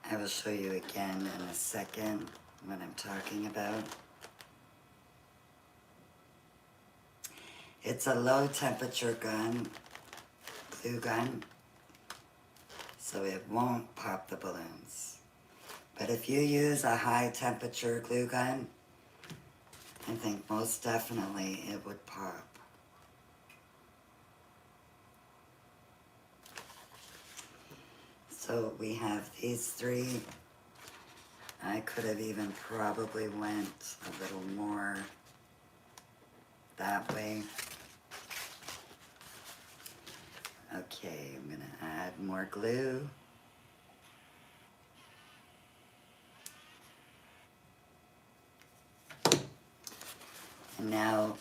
I will show you again in a second what I'm talking about. It's a low temperature gun, glue gun, so it won't pop the balloons. But if you use a high temperature glue gun, I think most definitely it would pop. So we have these three. I could have even probably went a little more that way. Okay, I'm gonna add more glue. And now,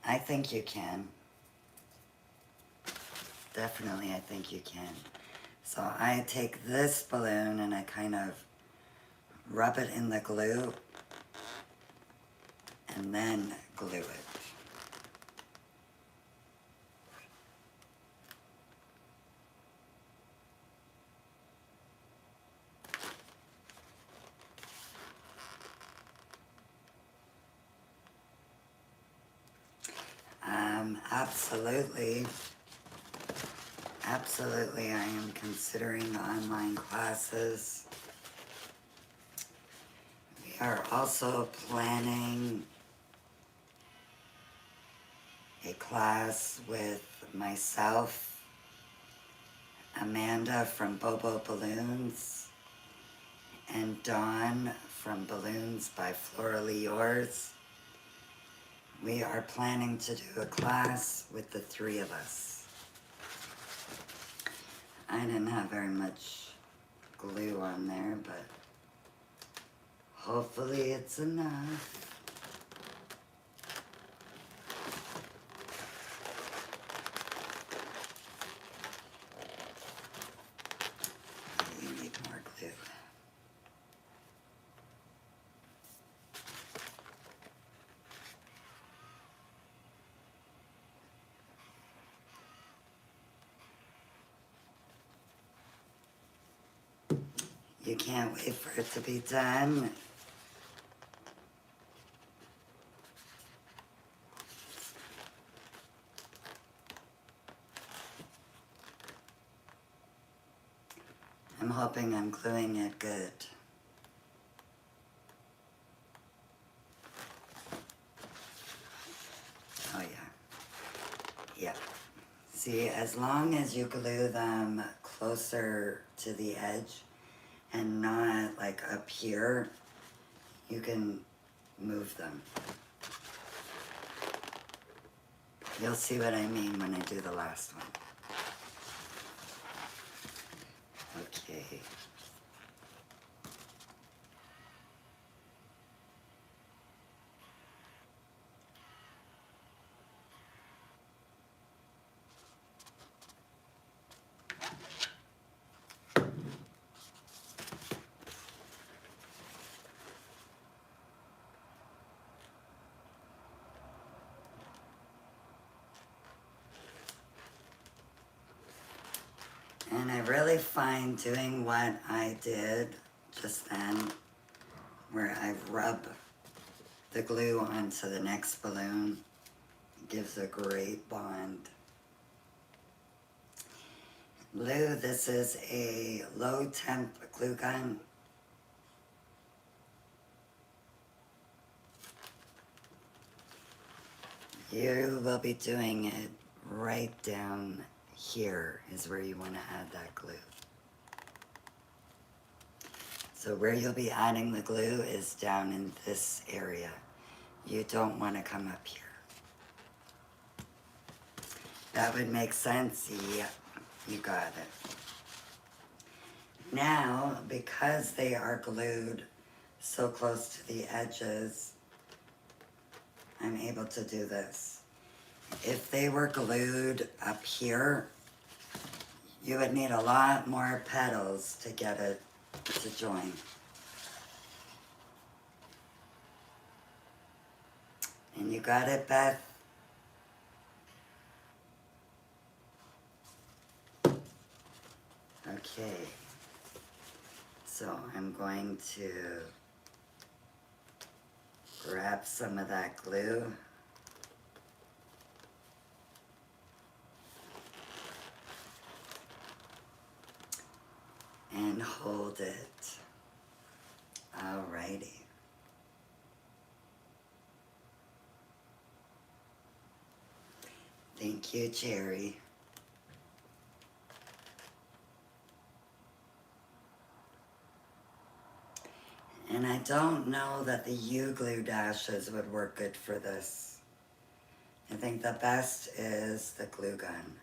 I think you can. Definitely, I think you can. So I take this balloon and I kind of rub it in the glue and then glue it. Absolutely. Absolutely, I am considering online classes. We are also planning a class with myself, Amanda from Bobo Balloons, and Dawn from Balloons by Florally Yours. We are planning to do a class with the three of us. I didn't have very much glue on there, but hopefully it's enough. You need more glue. You can't wait for it to be done. I'm hoping I'm gluing it good. Oh yeah. Yeah. See, as long as you glue them closer to the edge and not like up here, you can move them. You'll see what I mean when I do the last one. Okay. And I really find doing what I did just then, where I rub the glue onto the next balloon, gives a great bond. Glue, this is a low temp glue gun. You will be doing it right down here is where you want to add that glue. So where you'll be adding the glue is down in this area. You don't want to come up here. That would make sense. Yep, you got it. Now, because they are glued so close to the edges, I'm able to do this. If they were glued up here, you would need a lot more petals to get it to join. And you got it, Beth? Okay. So I'm going to grab some of that glue. And hold it. Alrighty. Thank you, Jerry. And I don't know that the U-glue dashes would work good for this. I think the best is the glue gun.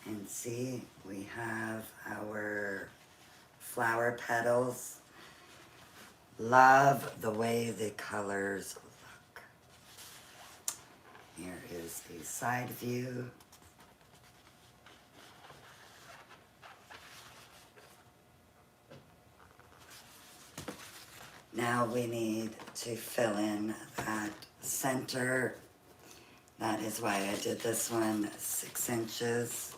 And see, we have our flower petals. Love the way the colors look. Here is a side view. Now we need to fill in that center. That is why I did this one 6 inches.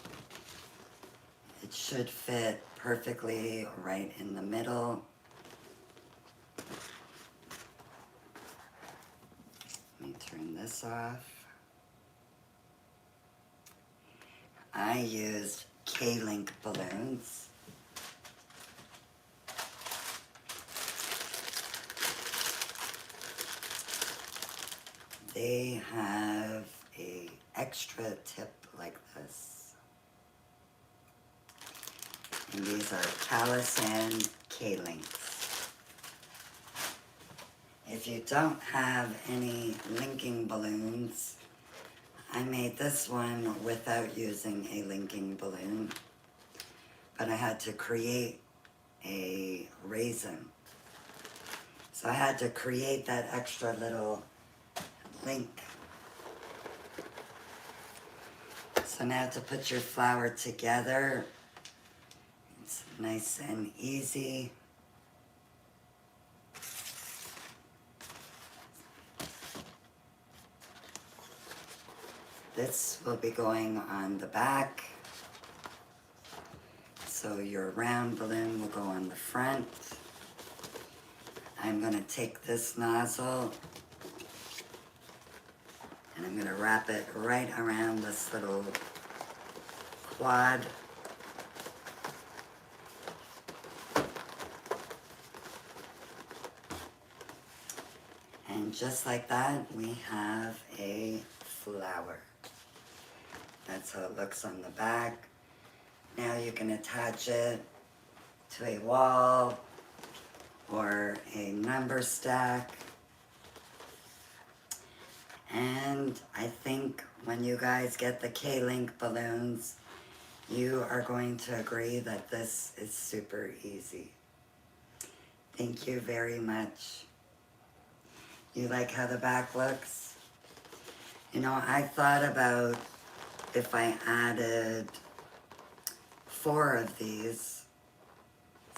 It should fit perfectly right in the middle. Let me turn this off. I used K-Link balloons. They have a extra tip like this. And these are Callison K-Links. If you don't have any linking balloons, I made this one without using a linking balloon, but I had to create a raisin. So I had to create that extra little link. So now to put your flower together, it's nice and easy. This will be going on the back. So your round balloon will go on the front. I'm going to take this nozzle and I'm going to wrap it right around this little quad. And just like that, we have a flower. That's how it looks on the back. Now you can attach it to a wall or a number stack. And I think when you guys get the K-Link balloons, you are going to agree that this is super easy. Thank you very much. You like how the back looks? You know, I thought about if I added 4 of these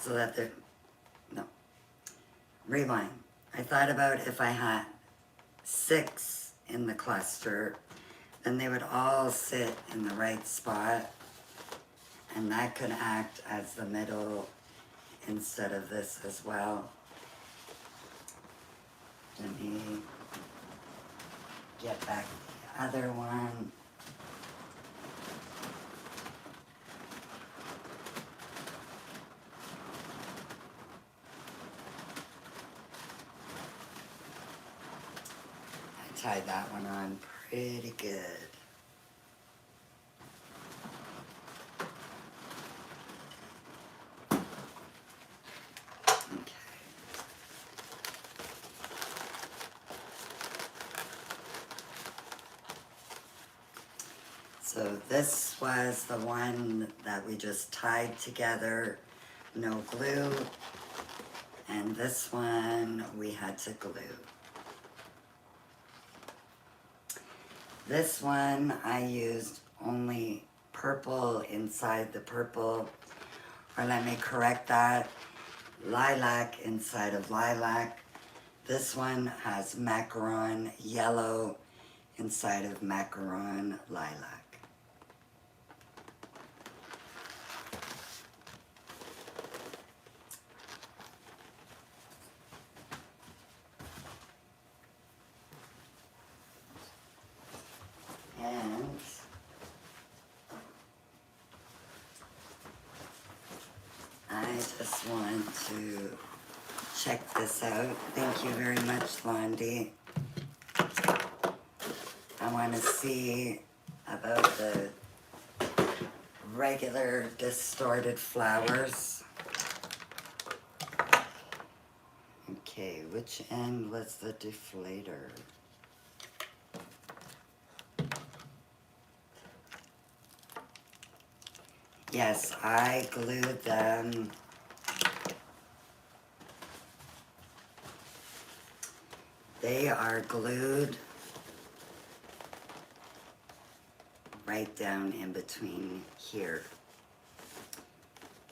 so that they're, no, rewind. I thought about if I had 6 in the cluster, then they would all sit in the right spot, and that could act as the middle instead of this as well. Let me get back the other one. I tied that one on pretty good. So this was the one that we just tied together, no glue, and this one we had to glue. This one I used only purple inside the purple, or let me correct that, lilac inside of lilac. This one has macaron yellow inside of macaron lilac. And I just want to check this out. Thank you very much, Londi. I want to see about the regular distorted flowers. Okay, which end was the deflator? Yes, I glued them. They are glued right down in between here.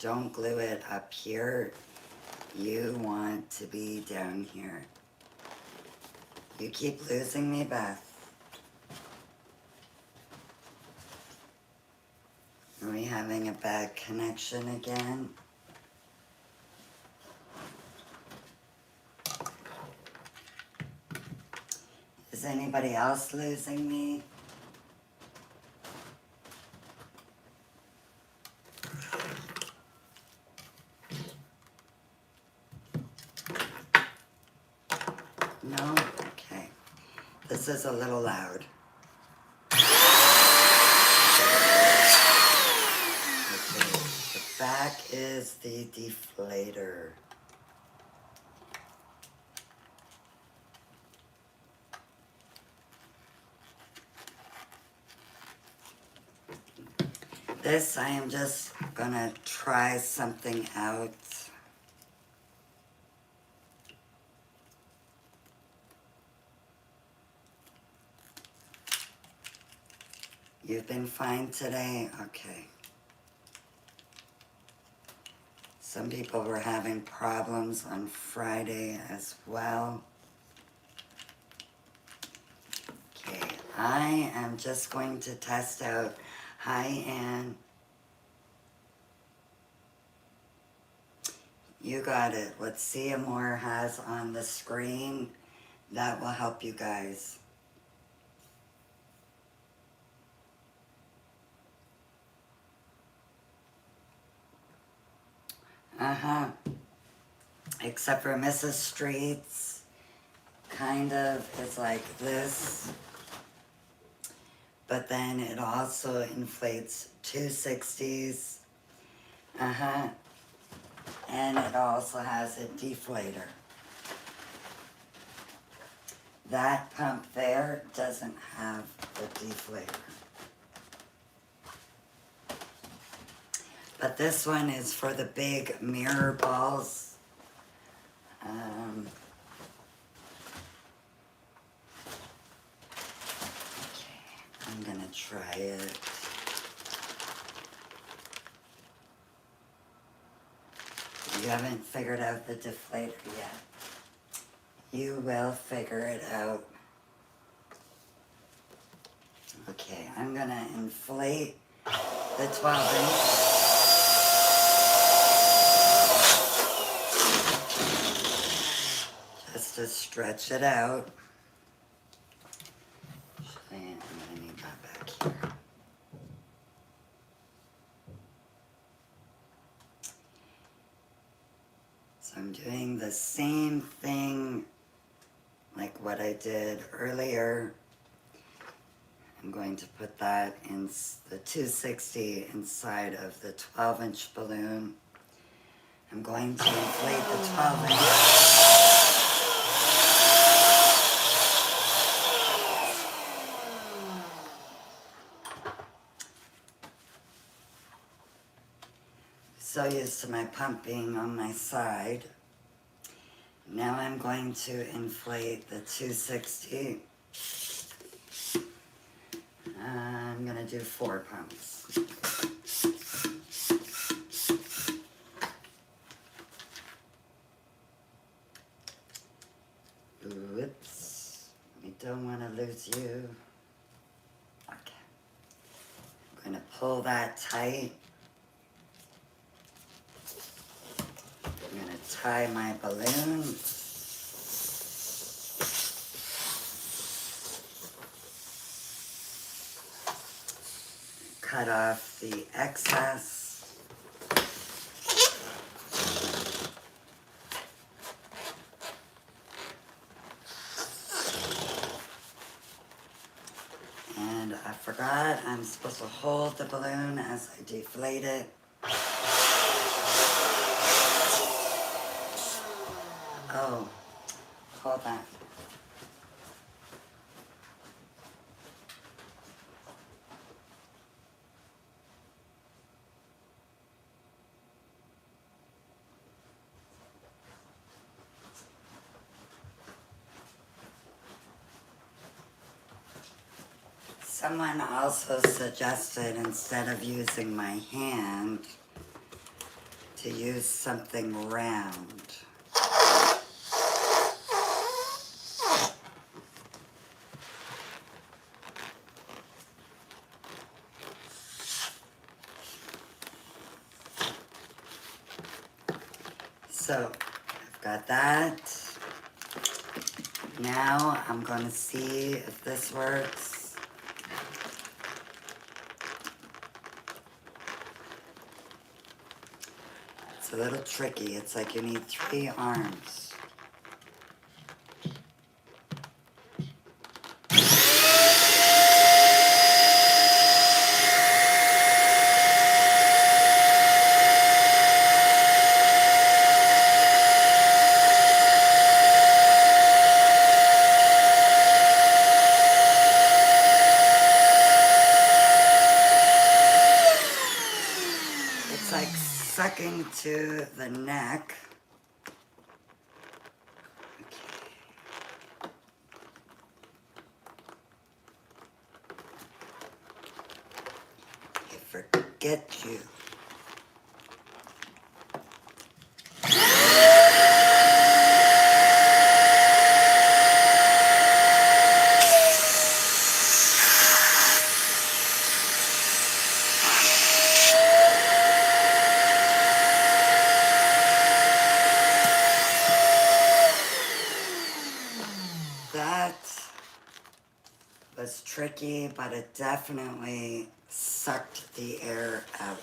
Don't glue it up here. You want to be down here. You keep losing me, Beth. Are we having a bad connection again? Is anybody else losing me? No? Okay. This is a little loud. Okay. The back is the deflator. This, I am just gonna try something out. You've been fine today? Okay. Some people were having problems on Friday as well. Okay, I am just going to test out. Hi, Ann. You got it. What Seymour has on the screen, that will help you guys. Uh-huh. Except for Mrs. Streets, kind of is like this. But then it also inflates 260s Uh-huh. And it also has a deflator. That pump there doesn't have a deflator. But this one is for the big mirror balls. Okay, I'm gonna try it. You haven't figured out the deflator yet. You will figure it out. Okay, I'm gonna inflate the 12-inch. Just to stretch it out. I'm gonna need that back here. So I'm doing the same thing like what I did earlier. I'm going to put that in the 260 inside of the 12-inch balloon. I'm going to inflate the 12-inch. So used to my pump being on my side. Now I'm going to inflate the 260. I'm going to do 4 pumps. Whoops. We don't want to lose you. Okay. I'm going to pull that tight. I'm going to tie my balloon. Cut off the excess. And I forgot I'm supposed to hold the balloon as I deflate it. Oh, hold on. Someone also suggested, instead of using my hand, to use something round. So, I've got that. Now I'm going to see if this works. It's a little tricky. It's like you need 3 arms. It's like sucking to the neck. Okay. Forget you. That was tricky, but it definitely sucked the air out.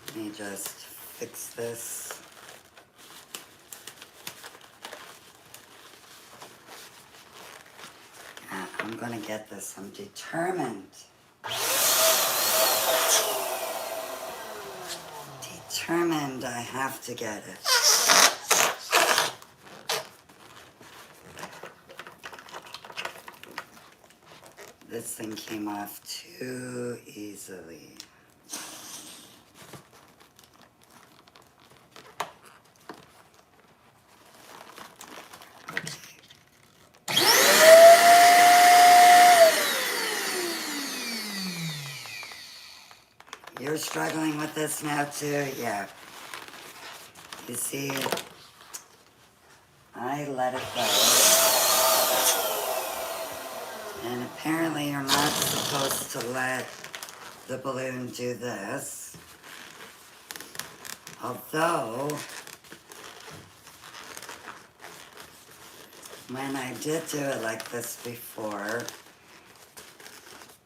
Let me just fix this. I'm gonna get this. I'm determined. determined I have to get it. This thing came off too easily. You're struggling with this now too? Yeah. You see, I let it go. And apparently you're not supposed to let the balloon do this. Although, when I did do it like this before,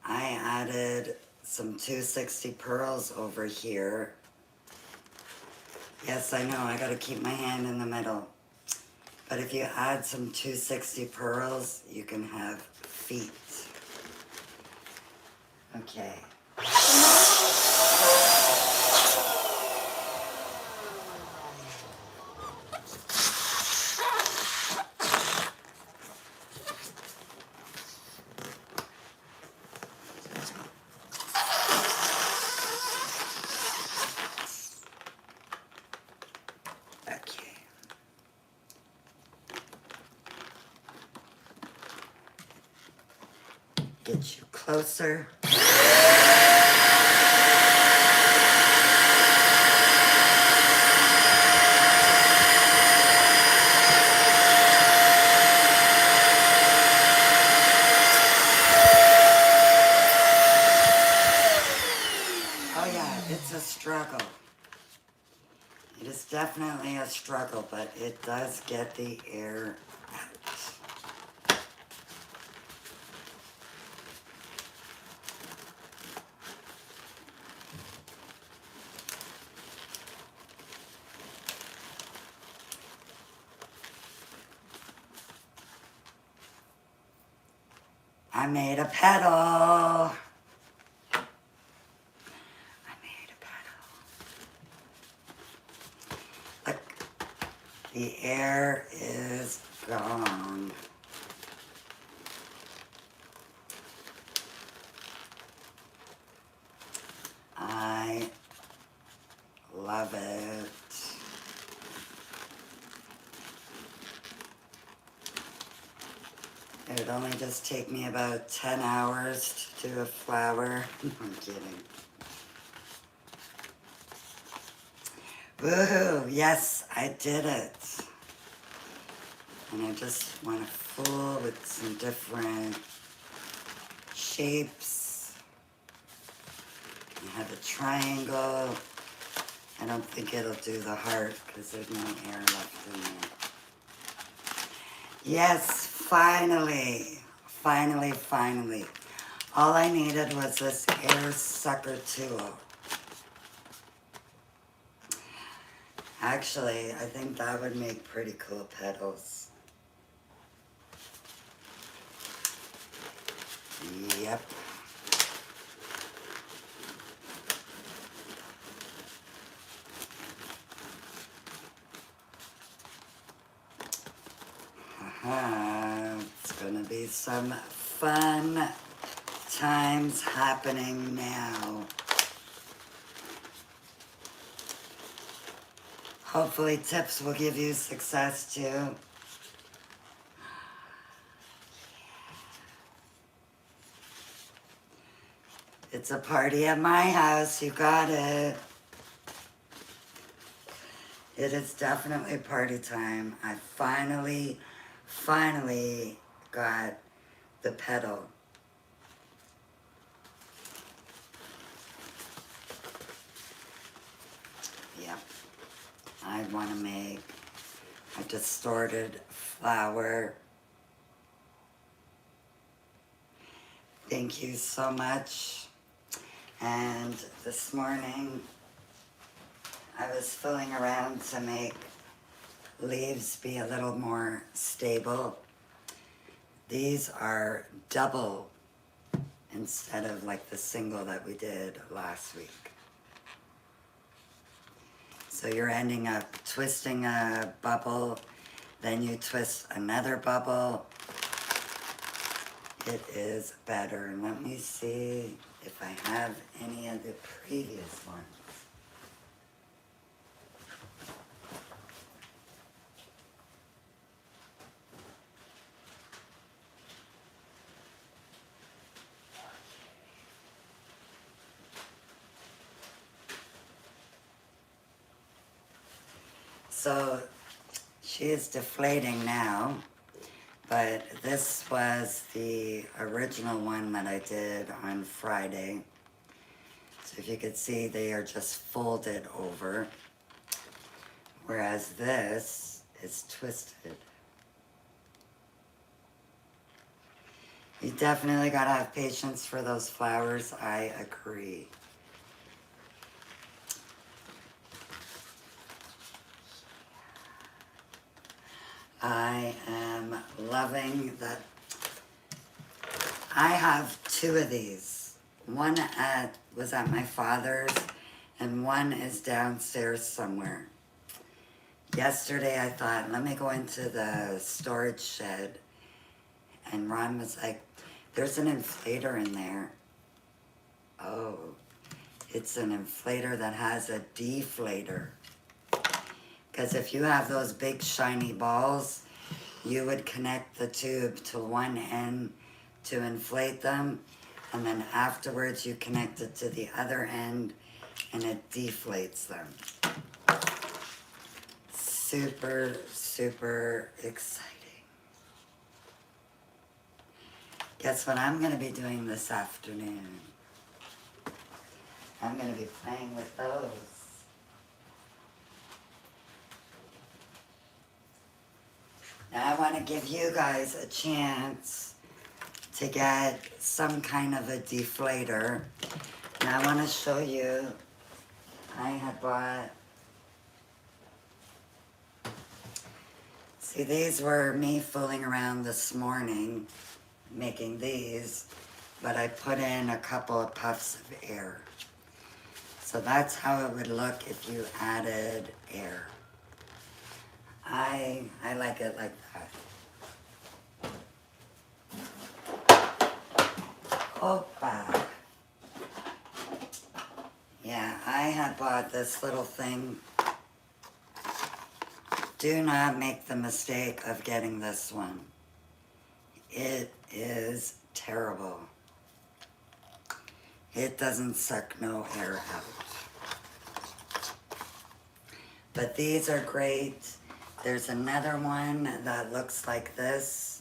I added some 260 pearls over here. Yes, I know, I gotta keep my hand in the middle. But if you add some 260 pearls, you can have feet. Okay. Get you closer. Oh yeah, it's a struggle. It is definitely a struggle, but it does get the air out. I made a petal. I made a petal. Look, the air is gone. I love it. It would only just take me about 10 hours to do a flower. I'm kidding. Woohoo! Yes, I did it. And I just want to fool with some different shapes. I have a triangle. I don't think it'll do the heart because there's no air left in there. Yes, finally. Finally, finally. All I needed was this air sucker tool. Actually, I think that would make pretty cool petals. Yep. It's gonna be some fun times happening now. Hopefully tips will give you success too. It's a party at my house, you got it. It is definitely party time. I finally got the petal. Yep. I want to make a distorted flower. Thank you so much. And this morning, I was fooling around to make leaves be a little more stable. These are double instead of like the single that we did last week. So you're ending up twisting a bubble, then you twist another bubble. It is better. Let me see if I have any of the previous ones. So she is deflating now, but this was the original one that I did on Friday. So if you could see, they are just folded over, whereas this is twisted. You definitely gotta have patience for those flowers, I agree. I am loving that. I have two of these. One was at my father's, and one is downstairs somewhere. Yesterday I thought, let me go into the storage shed, and Ron was like, there's an inflator in there. Oh, it's an inflator that has a deflator. Because if you have those big shiny balls, you would connect the tube to one end to inflate them, and then afterwards you connect it to the other end and it deflates them. Super, super exciting. Guess what I'm going to be doing this afternoon? I'm going to be playing with those. Now I want to give you guys a chance to get some kind of a deflator. And I want to show you, I had bought, see, these were me fooling around this morning making these, but I put in a couple of puffs of air. So that's how it would look if you added air. I like it like that. Opa. Yeah, I had bought this little thing. Do not make the mistake of getting this one. It is terrible. It doesn't suck no air out. But these are great. There's another one that looks like this.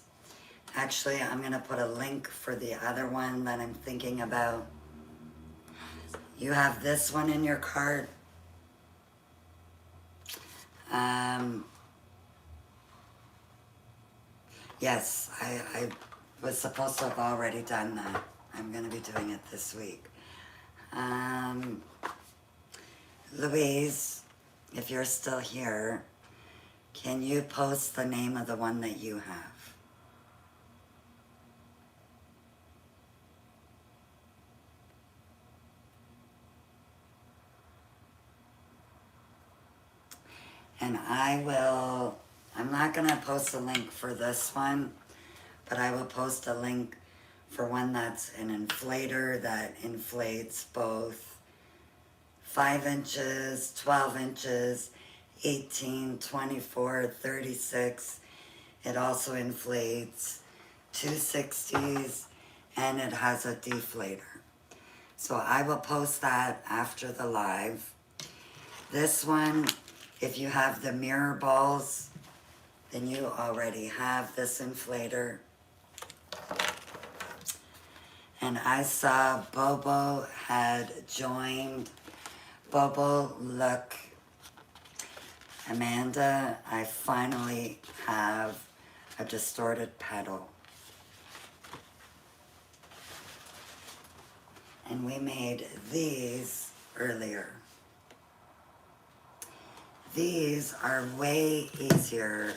Actually, I'm going to put a link for the other one that I'm thinking about. You have this one in your cart. Yes, I was supposed to have already done that. I'm going to be doing it this week. Louise, if you're still here, can you post the name of the one that you have? And I'm not going to post a link for this one, but I will post a link for one that's an inflator that inflates both 5 inches, 12 inches, 18, 24, 36. It also inflates 260s, and it has a deflator. So I will post that after the live. This one, if you have the mirror balls, then you already have this inflator. And I saw Bobo had joined. Bobo, look. Amanda, I finally have a distorted petal. And we made these earlier. These are way easier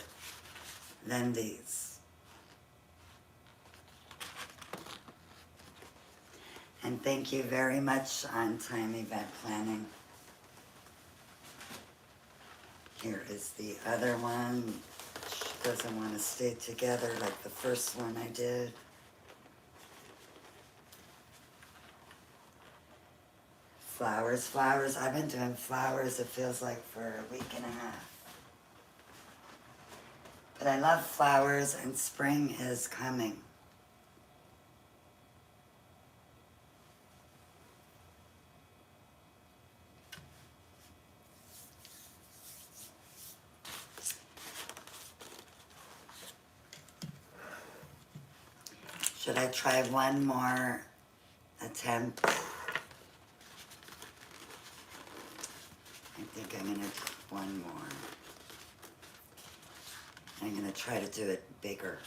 than these. And thank you very much on Time Event Planning. Here is the other one. She doesn't want to stay together like the first one I did. Flowers, flowers. I've been doing flowers, it feels like, for a week and a half. But I love flowers, and spring is coming. Should I try one more attempt? I think I'm gonna do one more. I'm gonna try to do it bigger.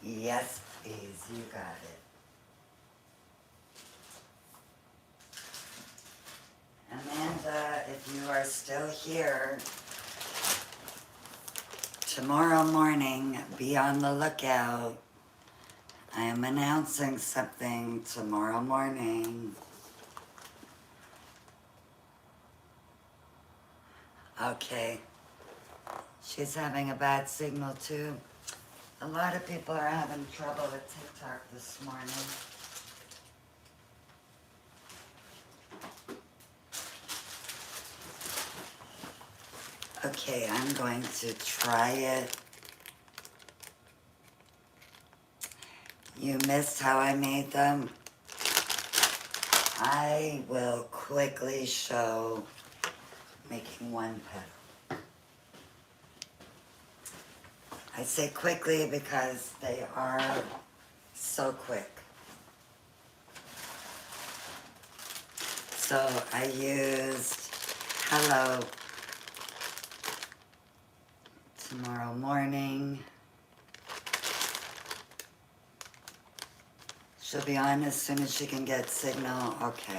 Yes, please, you got it. Amanda, if you are still here, tomorrow morning, be on the lookout. I am announcing something tomorrow morning. Okay. She's having a bad signal too. A lot of people are having trouble with TikTok this morning. Okay, I'm going to try it. You missed how I made them. I will quickly show making one petal. I say quickly because they are so quick. So I used Hello tomorrow morning. She'll be on as soon as she can get signal. Okay.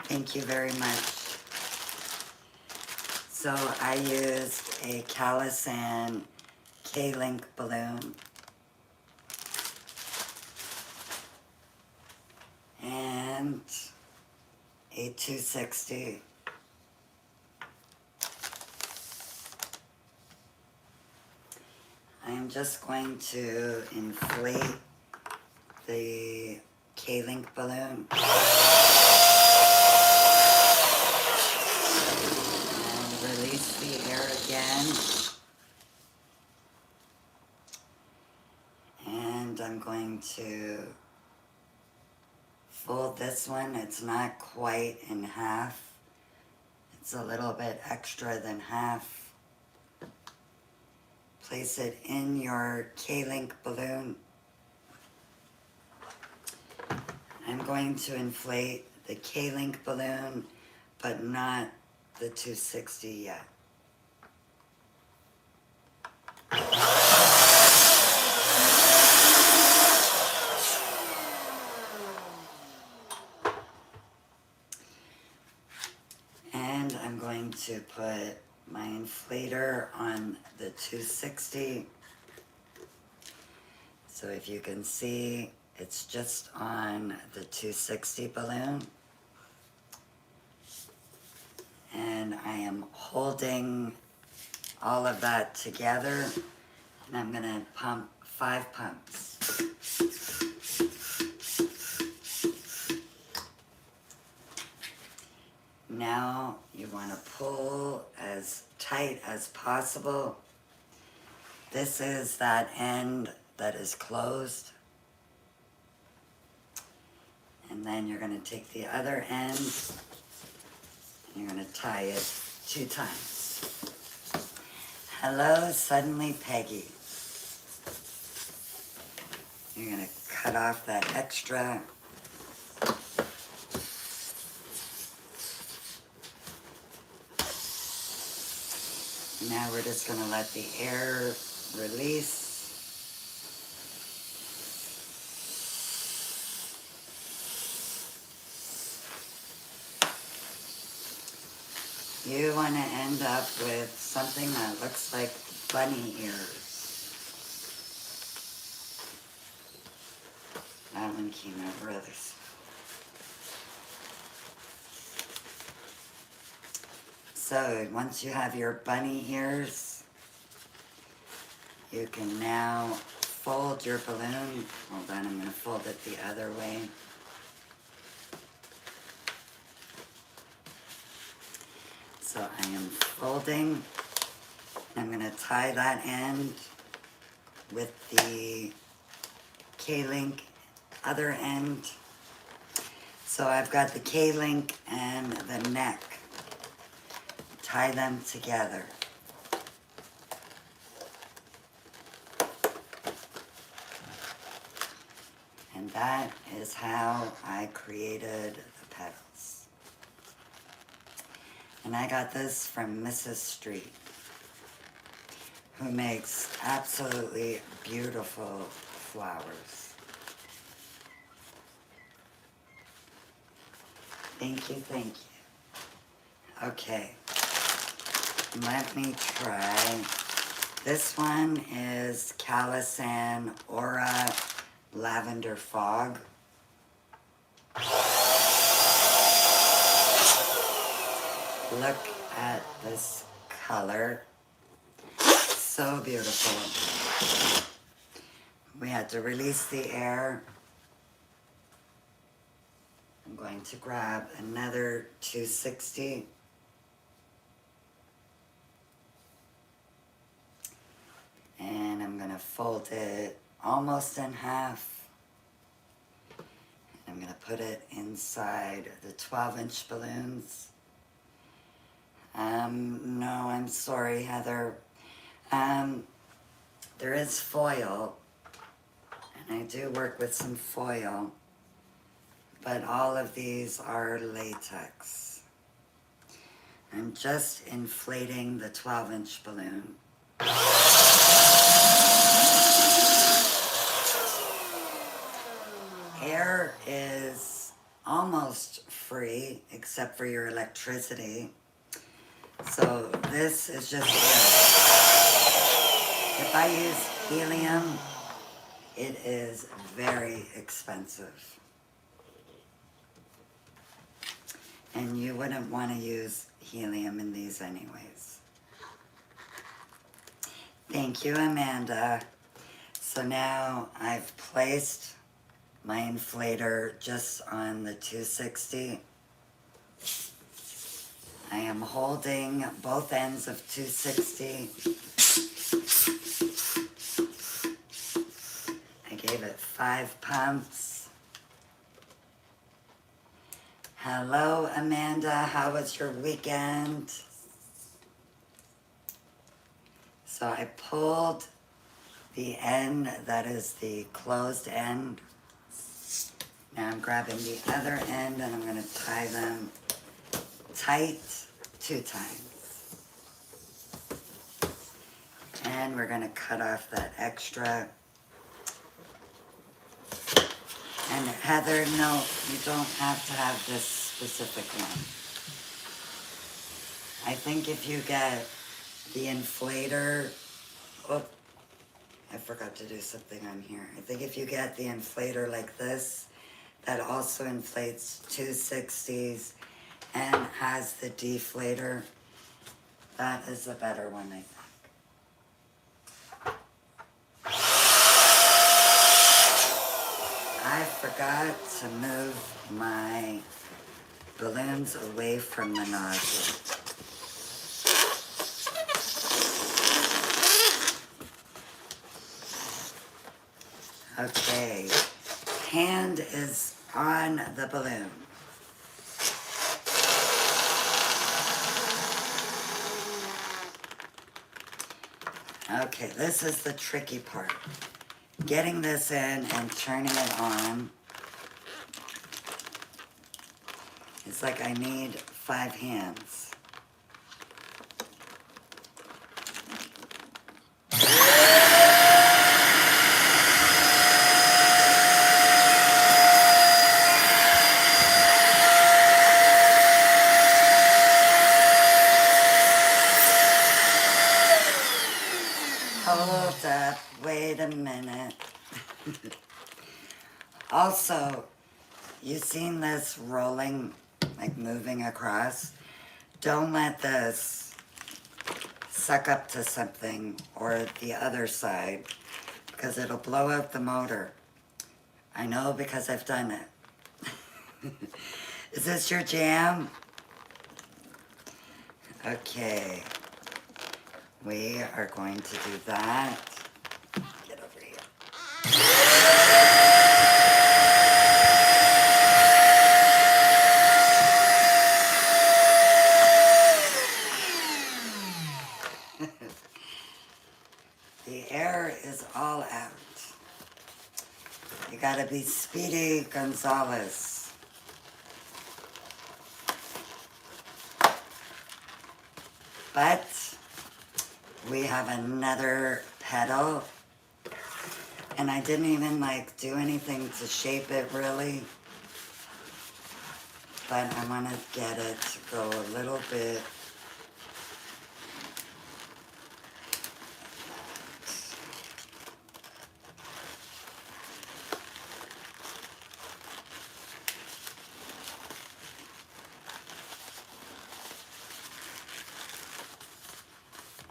Thank you very much. So I used a Calisan K-Link balloon. And a 260. I am just going to inflate the K-Link balloon. And release the air again. And I'm going to fold this one. It's not quite in half. It's a little bit extra than half. Place it in your K-Link balloon. I'm going to inflate the K-Link balloon, but not the 260 yet. And I'm going to put my inflator on the 260. So if you can see, it's just on the 260 balloon. And I am holding all of that together, and I'm gonna pump 5 pumps. Now you want to pull as tight as possible. This is that end that is closed. And then you're going to take the other end and you're going to tie it 2 times. Hello, Suddenly Peggy. You're going to cut off that extra. Now we're just going to let the air release. You want to end up with something that looks like bunny ears. one came out really slow. So once you have your bunny ears, you can now fold your balloon. Hold on, I'm going to fold it the other way. So I am folding. I'm going to tie that end with the K-link other end. So I've got the K-link and the neck. Tie them together. And that is how I created the petals. And I got this from Mrs. Street, who makes absolutely beautiful flowers. Thank you, thank you. Okay, let me try. This one is Calisan Aura Lavender Fog. Look at this color. So beautiful. We had to release the air. I'm going to grab another 260. And I'm going to fold it almost in half. I'm going to put it inside the 12-inch balloons. No, I'm sorry, Heather. There is foil, and I do work with some foil, but all of these are latex. I'm just inflating the 12-inch balloon. Air is almost free, except for your electricity. So this is just air. If I use helium, it is very expensive. And you wouldn't want to use helium in these anyways. Thank you, Amanda. So now I've placed my inflator just on the 260. I am holding both ends of 260. I gave it 5 pumps. Hello, Amanda. How was your weekend? So I pulled the end that is the closed end. Now I'm grabbing the other end and I'm going to tie them tight 2 times. And we're going to cut off that extra. And Heather, no, you don't have to have this specific one. I think if you get the inflator, oh, I forgot to do something on here. I think if you get the inflator like this, that also inflates 260s and has the deflator, that is a better one, I think. I forgot to move my balloons away from the nozzle. Okay, hand is on the balloon. Okay, this is the tricky part. Getting this in and turning it on. It's like I need 5 hands. Hold up, wait a minute. Also, you seen this rolling, like moving across? Don't let this suck up to something or the other side because it'll blow out the motor. I know because I've done it. Is this your jam? Okay. We are going to do that. Get over here. The air is all out. You gotta be Speedy Gonzalez. But we have another petal, and I didn't even like do anything to shape it really, but I want to get it to go a little bit.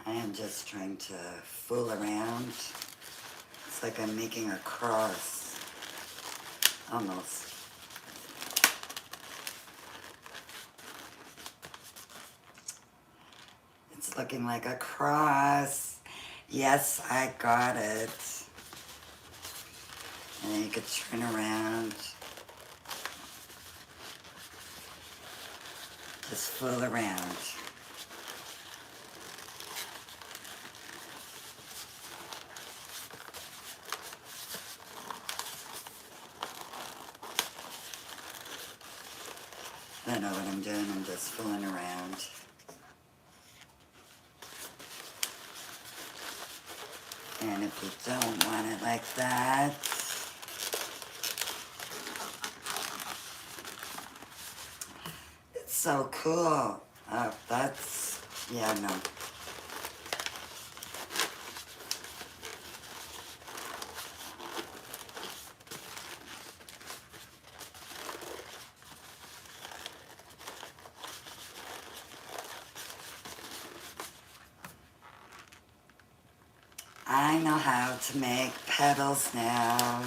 I am just trying to fool around. It's like I'm making a cross, almost. It's looking like a cross. Yes, I got it. And then you could turn around. Just fool around. I don't know what I'm doing, I'm just fooling around. And if you don't want it like that, it's so cool. Oh, that's, yeah, no. I know how to make petals now.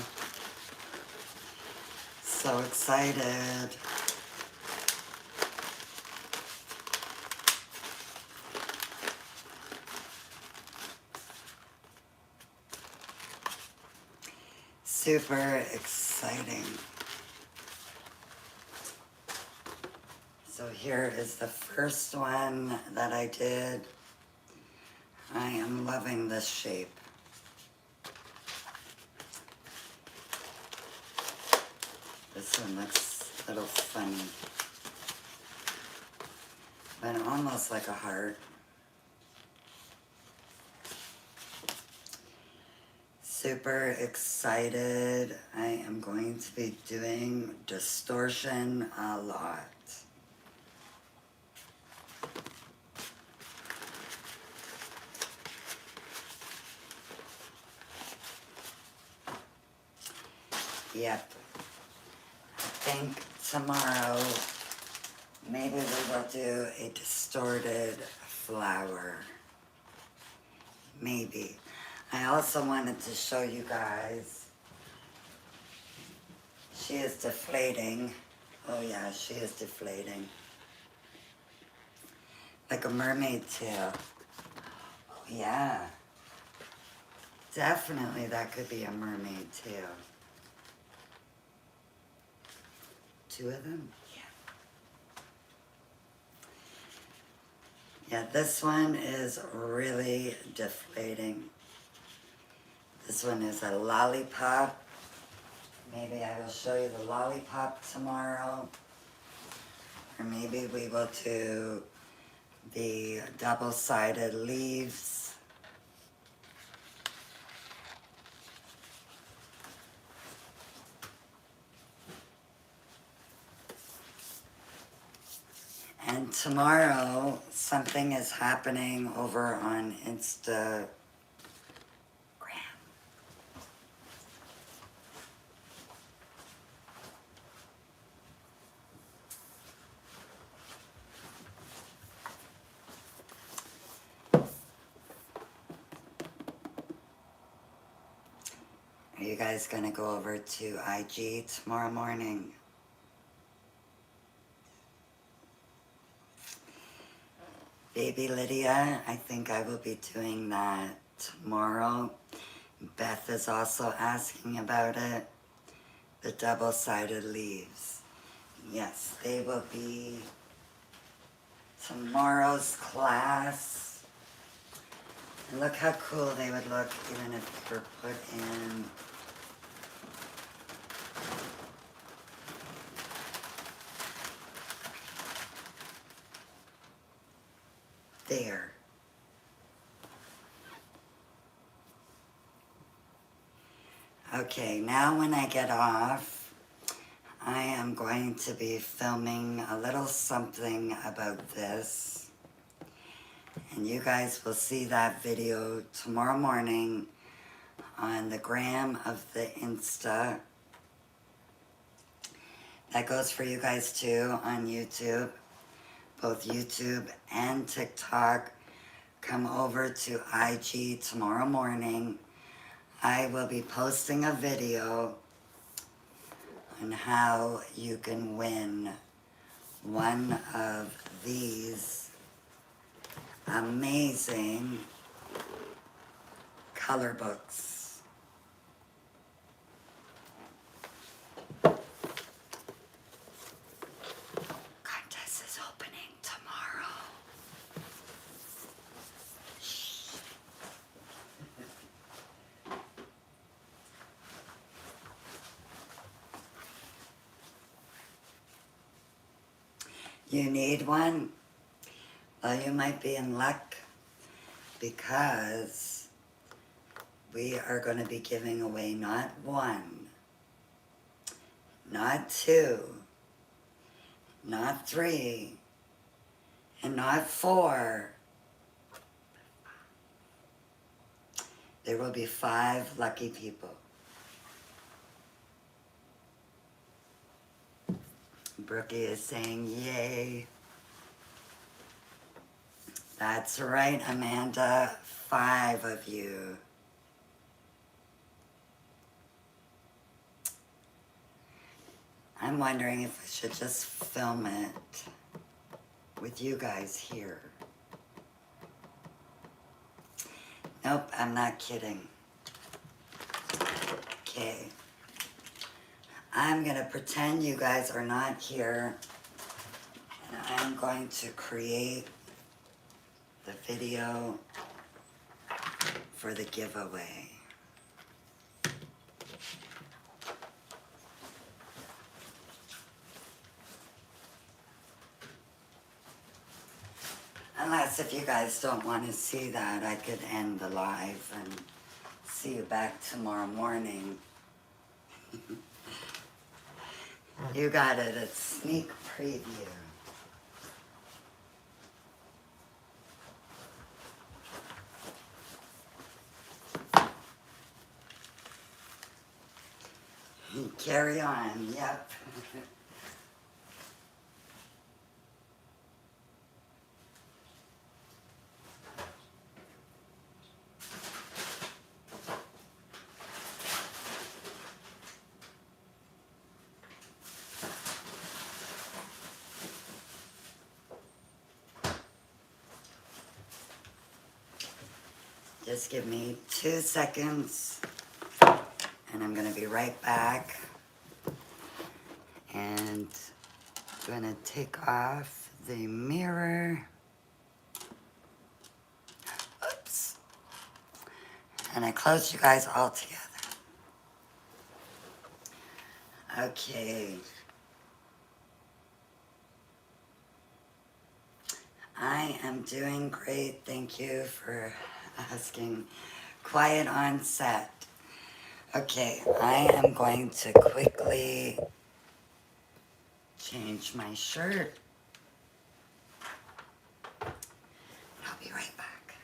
So excited. Super exciting. So here is the first one that I did. I am loving this shape. This one looks a little funny, but almost like a heart. Super excited. I am going to be doing distortion a lot. Yep. I think tomorrow maybe we will do a distorted flower. Maybe. I also wanted to show you guys. She is deflating. Oh yeah, she is deflating. Like a mermaid tail. Oh yeah. Definitely that could be a mermaid tail. Two of them? Yeah. Yeah, this one is really deflating. This one is a lollipop. Maybe I will show you the lollipop tomorrow. Or maybe we will do the double-sided leaves. And tomorrow, something is happening over on Instagram. Are you guys going to go over to IG tomorrow morning? Baby Lydia, I think I will be doing that tomorrow. Beth is also asking about it. The double-sided leaves. Yes, they will be tomorrow's class. And look how cool they would look even if they were put in there. Okay, now when I get off, I am going to be filming a little something about this. And you guys will see that video tomorrow morning on the gram of the Insta. That goes for you guys too on YouTube. Both YouTube and TikTok. Come over to IG tomorrow morning. I will be posting a video on how you can win one of these amazing color books. Contest is opening tomorrow. Shh. You need one? Well, you might be in luck because we are going to be giving away not one, not two, not three, and not four. There will be 5 lucky people. Brookie is saying yay. That's right, Amanda. 5 of you. I'm wondering if I should just film it with you guys here. Nope, I'm not kidding. Okay. I'm going to pretend you guys are not here. And I'm going to create the video for the giveaway. Unless if you guys don't want to see that, I could end the live and see you back tomorrow morning. You got it, a sneak preview. Carry on, yep. Just give me 2 seconds and I'm gonna be right back. And I'm gonna take off the mirror. Oops. And I close you guys all together. Okay. I am doing great. Thank you for asking. Quiet on set. Okay, I am going to quickly change my shirt. I'll be right back.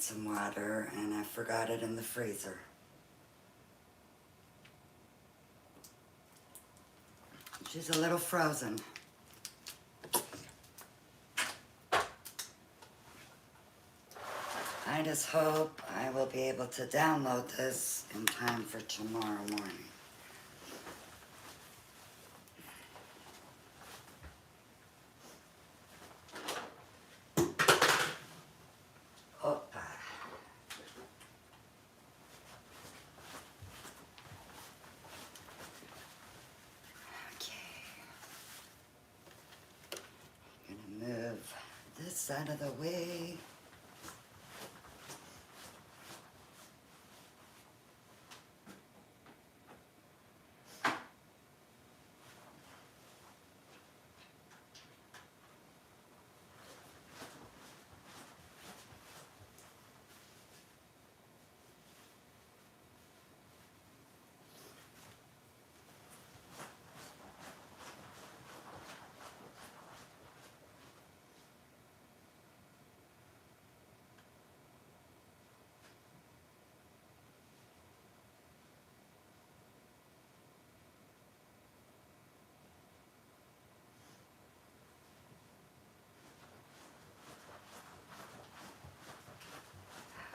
some water and I forgot it in the freezer. She's a little frozen. I just hope I will be able to download this in time for tomorrow morning. Opa. Okay. I'm gonna move this out of the way.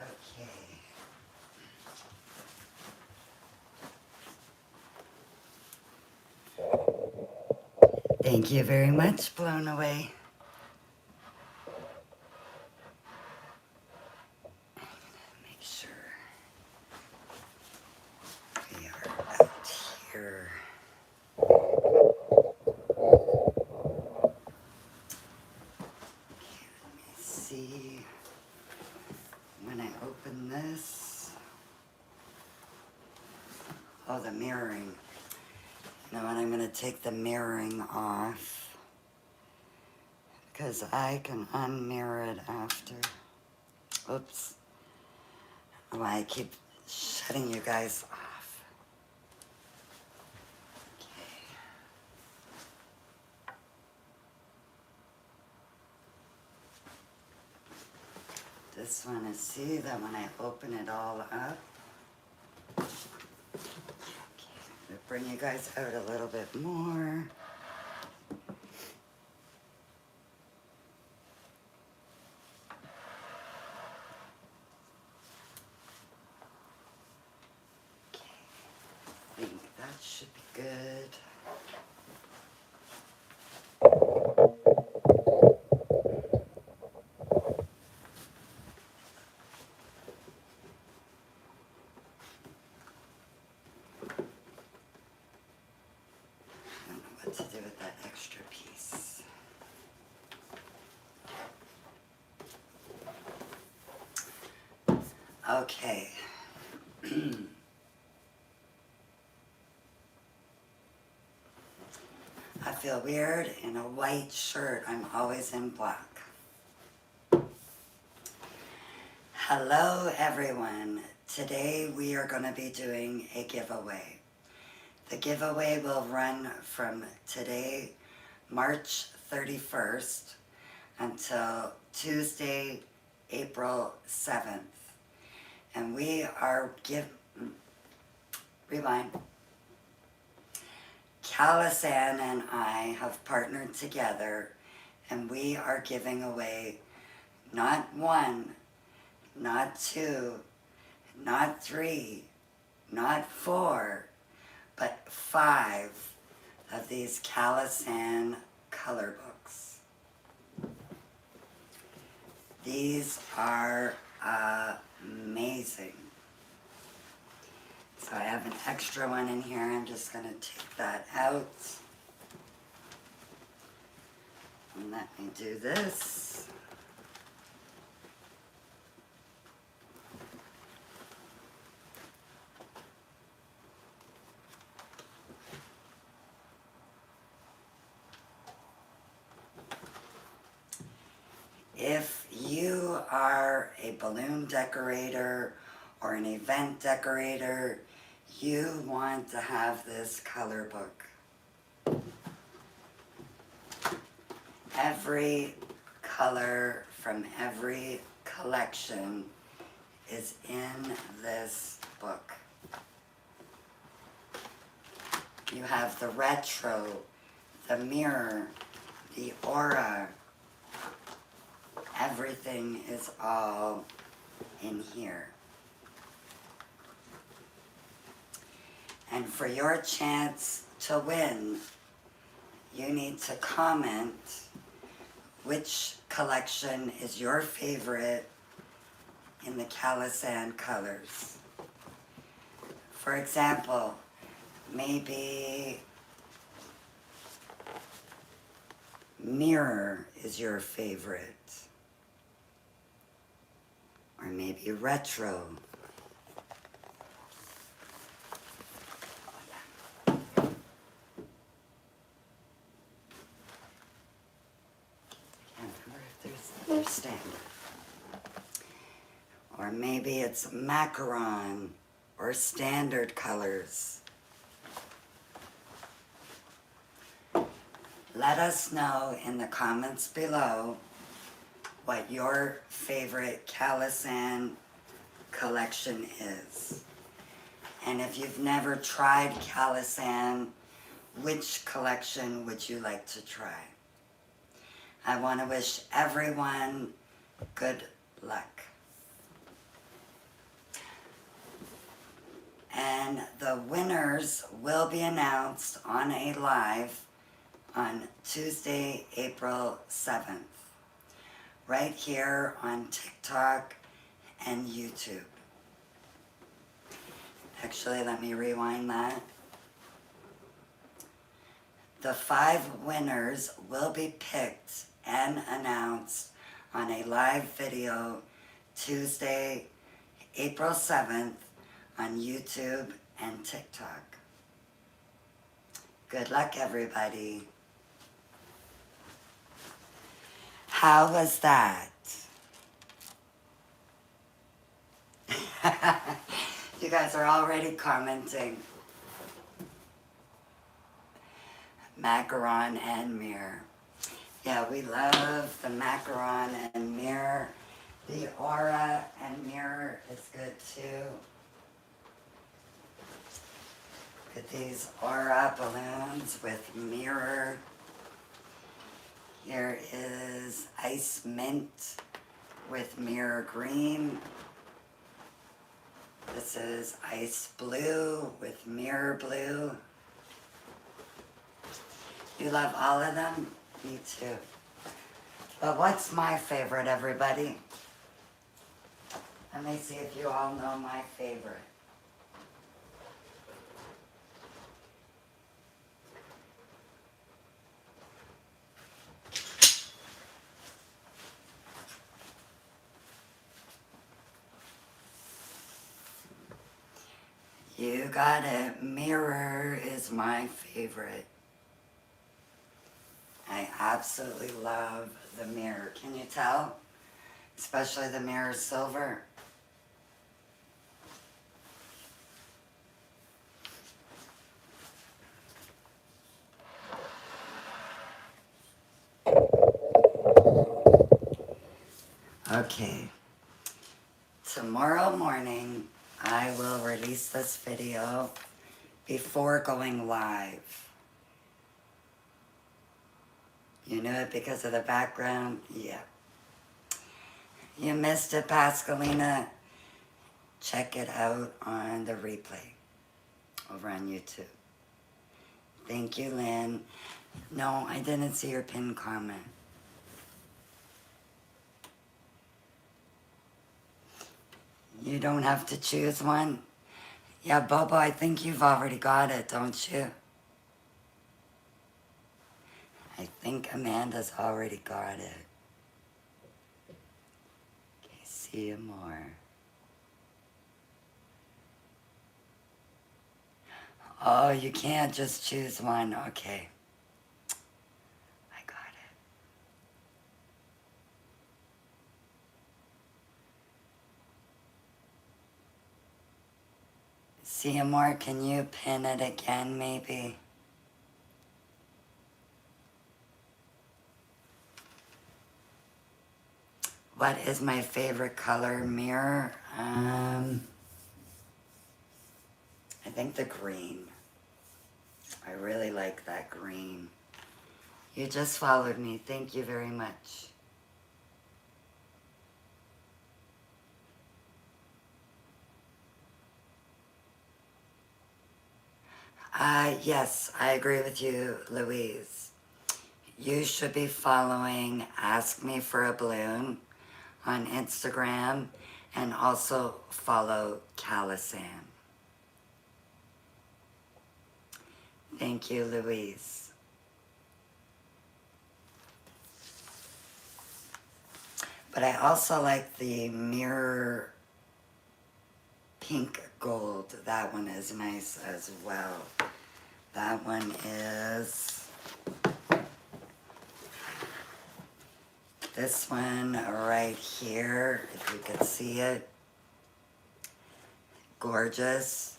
Okay. Thank you very much, Blown Away. Make sure we are out here. Okay, let me see. When I open this, oh, the mirroring. You know what, I'm gonna take the mirroring off because I can unmirror it after. Oops. Oh, I keep shutting you guys off. Okay. This one is, see that when I open it all up. Okay, bring you guys out a little bit more. Okay, I think that should be good. I don't know what to do with that extra piece. Okay. I feel weird in a white shirt. I'm always in black. Hello everyone. Today we are going to be doing a giveaway. The giveaway will run from today, March 31st, until Tuesday, April 7th. And we are rewind. Calisan and I have partnered together and we are giving away not one, not two, not three, not four, but 5 of these Calisan color books. These are amazing. So I have an extra one in here. I'm just going to take that out. And let me do this. If you are a balloon decorator or an event decorator, you want to have this color book. Every color from every collection is in this book. You have the retro, the mirror, the aura. Everything is all in here. And for your chance to win, you need to comment which collection is your favorite in the Calisan colors. For example, maybe mirror is your favorite. Or maybe retro. They're standard. Or maybe it's macaron or standard colors. Let us know in the comments below what your favorite Calisan collection is. And if you've never tried Calisan, which collection would you like to try? I want to wish everyone good luck. And the winners will be announced on a live on Tuesday, April 7th, right here on TikTok and YouTube. Actually, let me rewind that. The 5 winners will be picked and announced on a live video Tuesday, April 7th on YouTube and TikTok. Good luck, everybody. How was that? You guys are already commenting. Macaron and mirror. Yeah, we love the macaron and mirror. The aura and mirror is good too. Look at these aura balloons with mirror. Here is ice mint with mirror green. This is ice blue with mirror blue. You love all of them? Me too. But what's my favorite, everybody? Let me see if you all know my favorite. You got it. Mirror is my favorite. I absolutely love the mirror. Can you tell? Especially the mirror silver. Okay. Tomorrow morning, I will release this video before going live. You knew it because of the background? Yeah. You missed it, Pascalina. Check it out on the replay over on YouTube. Thank you, Lynn. No, I didn't see your pinned comment. You don't have to choose one? Yeah, Bobo, I think you've already got it, don't you? I think Amanda's already got it. Okay, see you more. Oh, you can't just choose one. Okay. I got it. See you more. Can you pin it again, maybe? What is my favorite color mirror? I think the green. I really like that green. You just followed me. Thank you very much. Yes, I agree with you, Louise. You should be following Ask Me for a Balloon on Instagram and also follow Calisan. Thank you, Louise. But I also like the mirror pink gold. That one is nice as well. That one is this one right here, if you could see it. Gorgeous.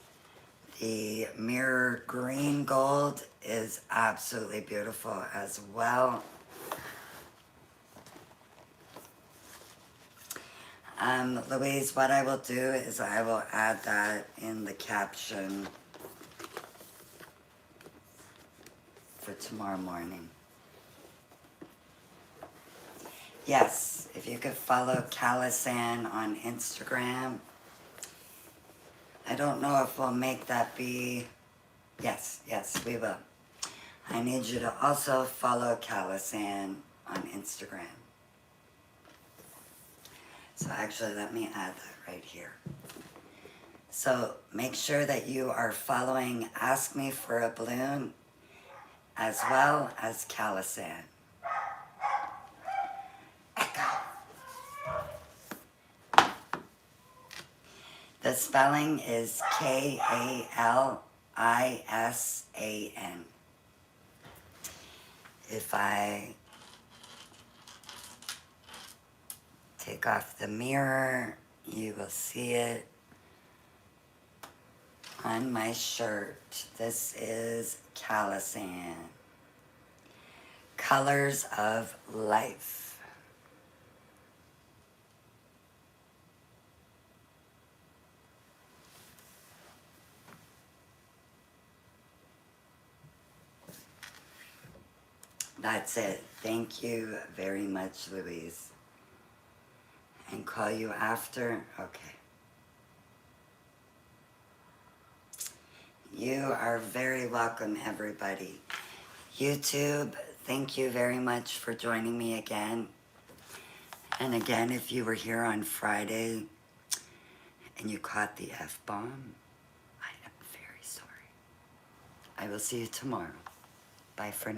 The mirror green gold is absolutely beautiful as well. Louise, what I will do is I will add that in the caption for tomorrow morning. Yes, if you could follow Calisan on Instagram. I don't know if we'll make that be... Yes, we will. I need you to also follow Calisan on Instagram. So actually, let me add that right here. So make sure that you are following Ask Me for a Balloon as well as Calisan. Echo. The spelling is Kalisan. If I take off the mirror, you will see it on my shirt. This is Calisan. Colors of Life. That's it. Thank you very much, Louise. And call you after? Okay. You are very welcome, everybody. YouTube, thank you very much for joining me again. And again, if you were here on Friday and you caught the F-bomb, I am very sorry. I will see you tomorrow. Bye for now.